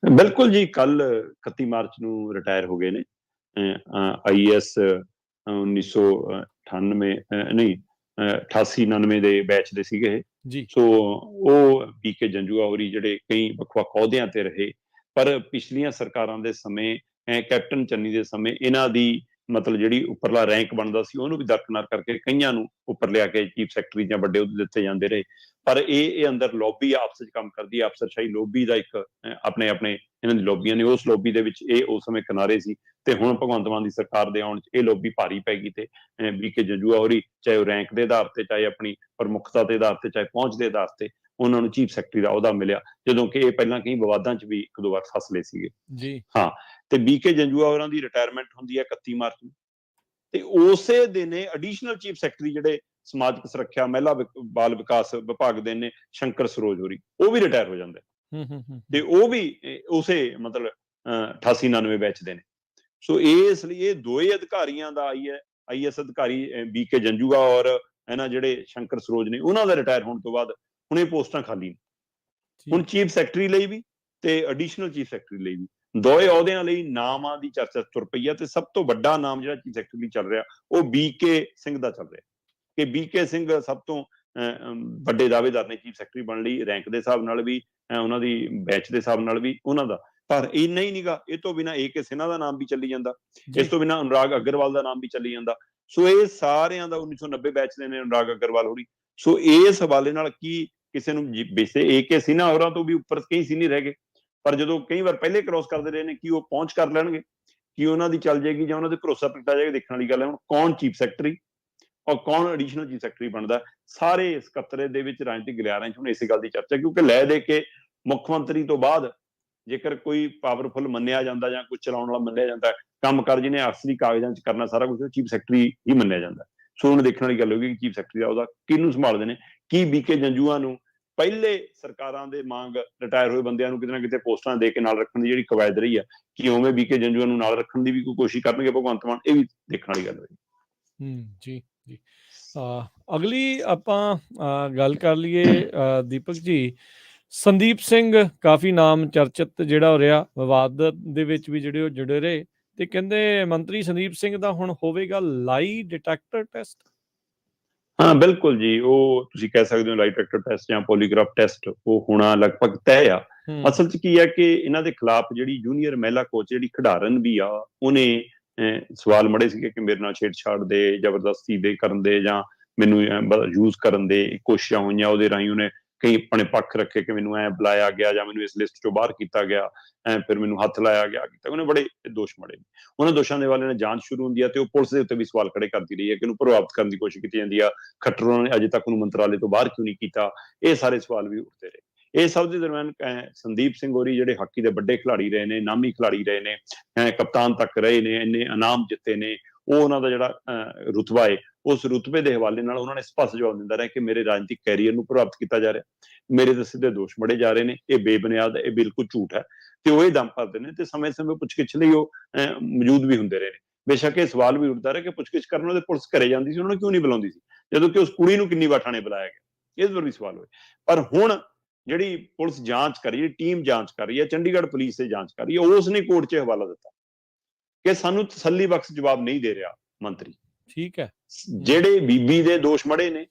ਬਿਲਕੁਲ ਜੀ, ਕੱਲ 31 ਮਾਰਚ ਨੂੰ ਰਿਟਾਇਰ ਹੋ ਗਏ ਨੇ। IAS 1998 ਨਹੀਂ 88-99 ਦੇ ਬੈਚ ਦੇ ਸੀਗੇ ਇਹ। ਸੋ ਉਹ ਪੀਕੇ ਜੰਜੂਆ ਹੋਰੀ ਜਿਹੜੇ ਕਈ ਵੱਖ-ਵੱਖ ਅਹੁਦਿਆਂ ਤੇ ਰਹੇ, ਪਰ ਪਿਛਲੀਆਂ ਸਰਕਾਰਾਂ ਦੇ ਸਮੇਂ, ਕੈਪਟਨ ਚੰਨੀ ਦੇ ਸਮੇਂ, ਇਹਨਾਂ ਦੀ ਮਤਲਬ ਜਿਹੜੀ ਉੱਪਰਲਾ ਰੈਂਕ ਬਣਦਾ ਸੀ ਉਹਨੂੰ ਵੀ ਦਰਕਨਾਰ ਕਰਕੇ ਕਈਆਂ ਨੂੰ ਉੱਪਰ ਲਿਆ ਕੇ ਚੀਫ ਸੈਕਟਰੀ ਜਾਂ ਵੱਡੇ ਅਹੁਦੇ ਦਿੱਤੇ ਜਾਂਦੇ ਰਹੇ। ਪਰ ਇਹ ਅੰਦਰ ਲੋਬੀ ਆਪਸ ਵਿੱਚ ਕੰਮ ਕਰਦੀ ਹੈ, ਅਫਸਰਸ਼ਾਹੀ ਲੋਬੀ ਦਾ ਇੱਕ ਆਪਣੇ ਇਹਨਾਂ ਦੀ ਲੋਬੀਆਂ ਨੇ, ਉਸ ਲੋਬੀ ਦੇ ਵਿੱਚ ਇਹ ਉਸ ਸਮੇਂ ਕਿਨਾਰੇ ਸੀ। ਤੇ ਹੁਣ ਭਗਵੰਤ ਮਾਨ ਦੀ ਸਰਕਾਰ ਦੇ ਆਉਣ 'ਚ ਇਹ ਲੋਬੀ ਭਾਰੀ ਪੈ ਗਈ, ਤੇ ਪੀਕੇ ਜੰਜੂਆ ਹੋਰੀ ਚਾਹੇ ਉਹ ਰੈਂਕ ਦੇ ਆਧਾਰ ਤੇ, ਚਾਹੇ ਆਪਣੀ ਪ੍ਰਮੁੱਖਤਾ ਦੇ ਆਧਾਰ ਤੇ, ਚਾਹੇ ਪਹੁੰਚ ਦੇ ਆਧਾਰ ਤੇ, ਉਹਨਾਂ ਨੂੰ ਚੀਫ ਸੈਕਟਰੀ ਦਾ ਅਹੁਦਾ ਮਿਲਿਆ, ਜਦੋਂ ਕਿ ਇਹ ਪਹਿਲਾਂ ਕਈ ਵਿਵਾਦਾਂ 'ਚ ਵੀ ਇੱਕ ਦੋ ਵਾਰ ਫਸ ਲਏ ਸੀਗੇ ਜੀ। ਹਾਂ, ਤੇ ਬੀਕੇ ਜੰਜੂਆ ਹੋਰਾਂ ਦੀ ਰਿਟਾਇਰਮੈਂਟ ਹੁੰਦੀ ਹੈ 31 ਮਾਰਚ ਨੂੰ, ਤੇ ਉਸੇ ਦਿਨ ਐਡੀਸ਼ਨਲ ਚੀਫ ਸੈਕਟਰੀ ਜਿਹੜੇ ਸਮਾਜਿਕ ਸੁਰੱਖਿਆ ਮਹਿਲਾ ਬਾਲ ਵਿਕਾਸ ਵਿਭਾਗ ਦੇ ਨੇ ਸ਼ੰਕਰ ਸਰੋਜ ਹੋਰੀ, ਉਹ ਵੀ ਰਿਟਾਇਰ ਹੋ ਜਾਂਦੇ ਤੇ ਉਹ ਵੀ ਉਸੇ ਮਤਲਬ 88-99 ਬੈਚ ਦੇ ਨੇ। ਸੋ ਇਸ ਲਈ ਇਹ ਦੋਏ ਅਧਿਕਾਰੀਆਂ ਦਾ IAS ਅਧਿਕਾਰੀ BK ਜੰਜੂਆ ਔਰ ਇਹਨਾਂ ਜਿਹੜੇ ਸ਼ੰਕਰ ਸਰੋਜ ਨੇ, ਉਹਨਾਂ ਦਾ ਰਿਟਾਇਰ ਹੋਣ ਤੋਂ ਬਾਅਦ ਹੁਣ ਇਹ ਪੋਸਟਾਂ ਖਾਲੀ ਨੇ। ਹੁਣ ਚੀਫ ਸੈਕਟਰੀ ਲਈ ਵੀ ਤੇ ਐਡੀਸ਼ਨਲ ਚੀਫ ਸੈਕਟਰੀ ਲਈ ਵੀ ਦੋਏ ਅਹੁਦਿਆਂ ਲਈ ਨਾਮਾਂ ਦੀ ਚਰਚਾ ਤੁਰ ਪਈ ਆ, ਤੇ ਸਭ ਤੋਂ ਵੱਡਾ ਨਾਮ ਜਿਹੜਾ ਚੀਫ ਸੈਕਟਰੀ ਲਈ ਚੱਲ ਰਿਹਾ ਉਹ BK ਸਿੰਘ ਦਾ ਚੱਲ ਰਿਹਾ ਕਿ BK ਸਿੰਘ ਸਭ ਤੋਂ ਵੱਡੇ ਦਾਅਵੇਦਾਰ ਨੇ ਚੀਫ ਸੈਕਟਰੀ ਬਣਨ ਲਈ, ਰੈਂਕ ਦੇ ਹਿਸਾਬ ਨਾਲ ਵੀ, ਉਹਨਾਂ ਦੀ ਬੈਚ ਦੇ ਹਿਸਾਬ ਨਾਲ ਵੀ ਉਹਨਾਂ ਦਾ। ਪਰ ਇੰਨਾ ਹੀ ਨੀਗਾ, ਇਹ ਤੋਂ ਬਿਨਾਂ AK ਸਿਨਹਾ ਦਾ ਨਾਮ ਵੀ ਚੱਲੀ ਜਾਂਦਾ, ਇਸ ਤੋਂ ਬਿਨਾਂ ਅਨੁਰਾਗ ਅਗਰਵਾਲ ਦਾ ਨਾਮ ਵੀ ਚੱਲੀ ਜਾਂਦਾ। ਸੋ ਇਹ ਸਾਰਿਆਂ ਦਾ 1990 ਬੈਚ ਦੇ ਨੇ ਅਨੁਰਾਗ ਅਗਰਵਾਲ ਹੋਰੀ। ਸੋ ਇਸ ਹਵਾਲੇ ਨਾਲ ਕੀ ਕਿਸੇ ਨੂੰ ਵੈਸੇ AK ਸਿਨਹਾ ਹੋਰਾਂ ਤੋਂ ਵੀ ਉੱਪਰ ਕਈ ਸੀਨੀਅਰ ਰਹਿ ਗਏ, ਪਰ ਜਦੋਂ ਕਈ ਵਾਰ ਪਹਿਲੇ ਕ੍ਰੋਸ ਕਰਦੇ ਰਹੇ ਨੇ ਕਿ ਉਹ ਪਹੁੰਚ ਕਰ ਲੈਣਗੇ, ਕਿ ਉਹਨਾਂ ਦੀ ਚੱਲ ਜਾਏਗੀ ਜਾਂ ਉਹਨਾਂ ਦੇ ਭਰੋਸਾ ਟੁੱਟਾ ਜਾਏਗਾ, ਦੇਖਣ ਵਾਲੀ ਗੱਲ ਹੈ। ਹੁਣ ਕੌਣ ਚੀਫ ਸੈਕਟਰੀ ਔਰ ਕੌਣ ਐਡੀਸ਼ਨਲ ਚੀਫ ਸੈਕਟਰੀ ਬਣਦਾ, ਸਾਰੇ ਇਸ ਕਤਰੇ ਦੇ ਵਿੱਚ ਰਾਜਨੀਤਿਕ ਗਲਿਆਰਿਆਂ 'ਚ ਹੁਣ ਇਸੇ ਗੱਲ ਦੀ ਚਰਚਾ, ਕਿਉਂਕਿ ਲੈ ਦੇ ਕੇ ਮੁੱਖ ਮੰਤਰੀ ਤੋਂ ਬਾਅਦ ਜੇਕਰ ਕੋਈ ਪਾਵਰਫੁਲ ਮੰਨਿਆ ਜਾਂਦਾ ਜਾਂ ਕੁਝ ਚਲਾਉਣ ਵਾਲਾ ਮੰਨਿਆ ਜਾਂਦਾ, ਕੰਮ ਕਰ ਜਿਹਨੇ ਅਸਲੀ ਕਾਗਜ਼ਾਂ 'ਚ ਕਰਨਾ ਸਾਰਾ ਕੁਝ, ਚੀਫ ਸੈਕਟਰੀ ਹੀ ਮੰਨਿਆ ਜਾਂਦਾ। ਸੋ ਹੁਣ ਦੇਖਣ ਵਾਲੀ ਗੱਲ ਹੋਗੀ ਕਿ ਚੀਫ ਸੈਕਟਰੀ ਦਾ ਉਹਦਾ ਕਿਹਨੂੰ ਸੰਭਾਲਦੇ ਨੇ। ਕੀ BK ਜੰਜੂਆ ਨੂੰ ਪਹਿਲੇ ਸਰਕਾਰਾਂ ਦੇ ਵਾਂਗ ਰਿਟਾਇਰ ਹੋਏ ਬੰਦਿਆਂ ਨੂੰ ਕਿਤੇ ਨਾ ਕਿਤੇ ਪੋਸਟਾਂ ਦੇ ਕੇ ਨਾਲ ਰੱਖਣ ਦੀ ਜਿਹੜੀ ਕਵਾਇਦ ਰਹੀ ਆ, ਕਿ ਉਵੇਂ BK ਜੰਜੂਆ ਨੂੰ ਨਾਲ ਰੱਖਣ ਦੀ ਵੀ ਕੋਈ ਕੋਸ਼ਿਸ਼ ਕਰਨਗੇ ਭਗਵੰਤ ਮਾਨ, ਇਹ ਵੀ ਦੇਖਣ ਵਾਲੀ ਗੱਲ ਹੋਈ। ਜੀ ਜੀ ਅਗਲੀ ਆਪਾਂ ਗੱਲ ਕਰ ਲਈਏ ਦੀਪਕ ਜੀ, ਸੰਦੀਪ ਸਿੰਘ ਕਾਫੀ ਨਾਮ ਚਰਚਿਤ ਜਿਹੜਾ ਹੋ ਰਿਹਾ, ਵਿਵਾਦ ਦੇ ਵਿੱਚ ਵੀ ਜਿਹੜੇ ਉਹ ਜੁੜੇ ਰਹੇ, ਤੇ ਕਹਿੰਦੇ ਮੰਤਰੀ ਸੰਦੀਪ ਸਿੰਘ ਦਾ ਹੁਣ ਹੋਵੇਗਾ ਲਾਈ ਡਿਟੈਕਟਰ ਟੈਸਟ। ਹਾਂ ਬਿਲਕੁਲ ਜੀ, ਉਹ ਤੁਸੀਂ ਕਹਿ ਸਕਦੇ ਹੋ ਲਾਈ ਡਿਟੈਕਟਰ ਟੈਸਟ ਜਾਂ ਪੋਲੀਗ੍ਰਾਫ ਟੈਸਟ ਉਹ ਹੋਣਾ ਲਗਭਗ ਤੈਅ ਆ। ਅਸਲ 'ਚ ਕੀ ਹੈ ਕਿ ਇਹਨਾਂ ਦੇ ਖਿਲਾਫ ਜਿਹੜੀ ਜੂਨੀਅਰ ਮਹਿਲਾ ਕੋਚ ਜਿਹੜੀ ਖਿਡਾਰਨ ਵੀ ਆ, ਉਹਨੇ ਸਵਾਲ ਮੜੇ ਸੀਗੇ ਕਿ ਮੇਰੇ ਨਾਲ ਛੇੜਛਾੜ ਦੇ, ਜ਼ਬਰਦਸਤੀ ਦੇ ਕਰਨ ਦੇ ਜਾਂ ਮੈਨੂੰ ਯੂਜ਼ ਕਰਨ ਦੇ ਕੋਸ਼ਿਸ਼ਾਂ ਹੋਈਆਂ। ਉਹਦੇ ਰਾਹੀਂ ਉਹਨੇ ਕਈ ਆਪਣੇ ਪੱਖ ਰੱਖੇ ਕਿ ਮੈਨੂੰ ਐਂ ਬੁਲਾਇਆ ਗਿਆ ਜਾਂ ਮੈਨੂੰ ਇਸ ਲਿਸਟ ਚੋਂ ਬਾਹਰ ਕੀਤਾ ਗਿਆ, ਫਿਰ ਮੈਨੂੰ ਹੱਥ ਲਾਇਆ ਗਿਆ ਕੀਤਾ। ਉਹਨੇ ਬੜੇ ਦੋਸ਼ ਮੜੇ। ਉਹਨਾਂ ਦੋਸ਼ਾਂ ਦੇ ਵਾਲੇ ਨੇ ਜਾਂਚ ਸ਼ੁਰੂ ਹੁੰਦੀ ਆ ਤੇ ਉਹ ਪੁਲਿਸ ਦੇ ਉੱਤੇ ਵੀ ਸਵਾਲ ਖੜੇ ਕਰਦੀ ਰਹੀ ਹੈ ਕਿ ਉਹਨੂੰ ਪ੍ਰਭਾਵਿਤ ਕਰਨ ਦੀ ਕੋਸ਼ਿਸ਼ ਕੀਤੀ ਜਾਂਦੀ ਆ, ਖੱਟਰ ਉਹਨਾਂ ਨੇ ਅਜੇ ਤੱਕ ਉਹਨੂੰ ਮੰਤਰਾਲੇ ਤੋਂ ਬਾਹਰ ਕਿਉਂ ਨਹੀਂ ਕੀਤਾ। ਇਹ ਸਾਰੇ ਸਵਾਲ ਵੀ ਉੱਠਦੇ ਰਹੇ। ਇਹ ਸਭ ਦੇ ਦਰਮਿਆਨ ਸੰਦੀਪ ਸਿੰਘ ਹੋਰੀ ਜਿਹੜੇ ਹਾਕੀ ਦੇ ਵੱਡੇ ਖਿਡਾਰੀ ਰਹੇ ਨੇ, ਨਾਮੀ ਖਿਡਾਰੀ ਰਹੇ ਨੇ, ਕਪਤਾਨ ਤੱਕ ਰਹੇ ਨੇ, ਇੰਨੇ ਇਨਾਮ ਜਿੱਤੇ ਨੇ, ਉਹ ਉਹਨਾਂ ਦਾ ਜਿਹੜਾ ਰੁਤਬਾ ਹੈ, ਉਸ ਰੁਤਬੇ ਦੇ ਹਵਾਲੇ ਨਾਲ ਉਹਨਾਂ ਨੇ ਸਪਸ਼ਟ ਜਵਾਬ ਦਿੰਦਾ ਰਿਹਾ ਕਿ ਮੇਰੇ ਰਾਜਨੀਤਿਕ ਕੈਰੀਅਰ ਨੂੰ ਪ੍ਰਭਾਵਿਤ ਕੀਤਾ ਜਾ ਰਿਹਾ, ਮੇਰੇ ਤੇ ਸਿੱਧੇ ਦੋਸ਼ ਮੜੇ ਜਾ ਰਹੇ ਨੇ, ਇਹ ਬੇਬੁਨਿਆਦ ਹੈ, ਇਹ ਬਿਲਕੁਲ ਝੂਠ ਹੈ। ਤੇ ਉਹ ਇਹ ਦਮ ਭਰਦੇ ਨੇ ਤੇ ਸਮੇਂ-ਸਮੇਂ ਪੁੱਛਗਿੱਛ ਲਈ ਉਹ ਮੌਜੂਦ ਵੀ ਹੁੰਦੇ ਰਹੇ ਨੇ। ਬੇਸ਼ੱਕ ਇਹ ਸਵਾਲ ਵੀ ਉੱਠਦਾ ਰਿਹਾ ਕਿ ਪੁੱਛਗਿੱਛ ਕਰਨ ਵਾਲੇ ਪੁਲਿਸ ਘਰੇ ਜਾਂਦੀ ਸੀ, ਉਹਨਾਂ ਨੂੰ ਕਿਉਂ ਨਹੀਂ ਬੁਲਾਉਂਦੀ ਸੀ, ਜਦੋਂ ਕਿ ਉਸ ਕੁੜੀ ਨੂੰ ਕਿੰਨੀ ਵਾਰ ਥਾਣੇ ਬੁਲਾਇਆ ਗਿਆ। ਇਸ ਪਰ ਵੀ ਸਵਾਲ ਹੋਏ। ਪਰ ਹੁਣ ਜਿਹੜੀ ਪੁਲਿਸ ਜਾਂਚ ਕਰ ਰਹੀ ਹੈ, ਟੀਮ ਜਾਂਚ ਕਰ ਰਹੀ ਹੈ, ਚੰਡੀਗੜ੍ਹ ਪੁਲਿਸ ਤੇ ਜਾਂਚ ਕਰ ਰਹੀ ਹੈ, ਉਸ ਨੇ ਕੋਰਟ 'ਚ ਹਵਾਲਾ ਦਿੱਤਾ ਕਿ ਸਾਨੂੰ ਤਸੱਲੀ ਬਖਸ਼ ਜਵਾਬ ਨਹੀਂ ਦੇ ਰਿਹਾ ਮੰਤਰੀ। ਠੀਕ ਹੈ। ਜਿਹੜੇ ਬੀਬੀ ਦੇ ਦੋਸ਼ ਮੜੇ ਨੇ,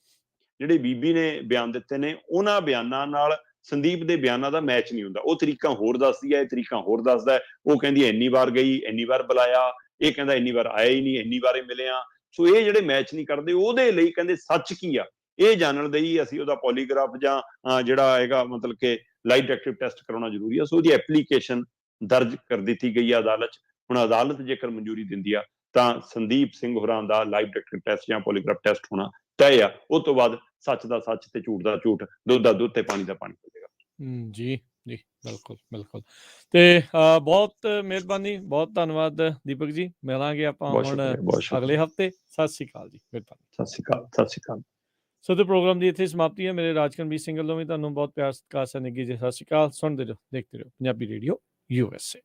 ਜਿਹੜੇ ਬੀਬੀ ਨੇ ਬਿਆਨ ਦਿੱਤੇ ਨੇ, ਉਹਨਾਂ ਬਿਆਨਾਂ ਨਾਲ ਸੰਦੀਪ ਦੇ ਬਿਆਨਾਂ ਦਾ ਮੈਚ ਨਹੀਂ ਹੁੰਦਾ। ਉਹ ਤਰੀਕਾ ਹੋਰ ਦੱਸਦੀ ਹੈ, ਇਹ ਤਰੀਕਾ ਹੋਰ ਦੱਸਦਾ ਹੈ। ਉਹ ਕਹਿੰਦੀ ਇੰਨੀ ਵਾਰ ਗਈ, ਇੰਨੀ ਵਾਰ ਬੁਲਾਇਆ, ਇਹ ਕਹਿੰਦਾ ਇੰਨੀ ਵਾਰ ਆਇਆ ਹੀ ਨਹੀਂ, ਇੰਨੀ ਵਾਰ ਮਿਲਿਆ। ਸੋ ਇਹ ਜਿਹੜੇ ਮੈਚ ਨਹੀਂ ਕਰਦੇ, ਉਹਦੇ ਲਈ ਕਹਿੰਦੇ ਸੱਚ ਕੀ ਆ ਇਹ ਜਾਣਨ ਲਈ ਅਸੀਂ ਉਹਦਾ ਪੋਲੀਗ੍ਰਾਫ ਜਾਂ ਜਿਹੜਾ ਹੈਗਾ ਮਤਲਬ ਕਿ ਲਾਈ ਡਿਟੈਕਟਿਵ ਟੈਸਟ ਕਰਾਉਣਾ ਜ਼ਰੂਰੀ ਆ। ਸੋ ਉਹਦੀ ਐਪਲੀਕੇਸ਼ਨ ਦਰਜ ਕਰ ਦਿੱਤੀ ਗਈ ਆ ਅਦਾਲਤ 'ਚ। ਹੁਣ ਅਦਾਲਤ ਜੇਕਰ ਮਨਜ਼ੂਰੀ ਦਿੰਦੀ ਆ ਤਾਂ ਸੰਦੀਪ ਸਿੰਘ ਹੋਰਾਂ ਦਾ ਲਾਈ ਡਿਟੈਕਟਿਵ ਟੈਸਟ ਜਾਂ ਪੋਲੀਗ੍ਰਾਫ ਟੈਸਟ ਹੋਣਾ ਤੈਅ ਆ। ਉਸ ਤੋਂ ਬਾਅਦ ਸੱਚ ਦਾ ਸੱਚ ਤੇ ਝੂਠ ਦਾ ਝੂਠ, ਦੁੱਧ ਦਾ ਦੁੱਧ ਤੇ ਪਾਣੀ ਦਾ ਪਾਣੀ ਹੋ ਜਾਏਗਾ। ਜੀ ਜੀ ਬਿਲਕੁਲ ਬਿਲਕੁਲ। ਤੇ ਬਹੁਤ ਮਿਹਰਬਾਨੀ, ਬਹੁਤ ਧੰਨਵਾਦ ਦੀਪਕ ਜੀ। ਮਿਲਾਂਗੇ ਆਪਾਂ ਹੁਣ ਅਗਲੇ ਹਫ਼ਤੇ। ਸਤਿ ਸ਼੍ਰੀ ਅਕਾਲ ਜੀ। ਮਿਹਰਬਾਨੀ। ਸਤਿ ਸ਼੍ਰੀ ਅਕਾਲ। ਸਤਿ ਸ਼੍ਰੀ ਅਕਾਲ। ਸੋ ਤੇ ਪ੍ਰੋਗਰਾਮ ਦੀ ਇੱਥੇ ਸਮਾਪਤੀ ਹੈ। ਮੇਰੇ ਰਾਜਕਰਮਜੀਤ ਸਿੰਘ ਵੱਲੋਂ ਵੀ ਤੁਹਾਨੂੰ ਬਹੁਤ ਪਿਆਰ ਸਤਿਕਾਰ ਨਿੱਘੀ ਜੀ ਸਤਿ ਸ਼੍ਰੀ ਅਕਾਲ। ਸੁਣਦੇ ਰਹੋ, ਦੇਖਦੇ ਰਹੋ ਪੰਜਾਬੀ ਰੇਡੀਓ USA।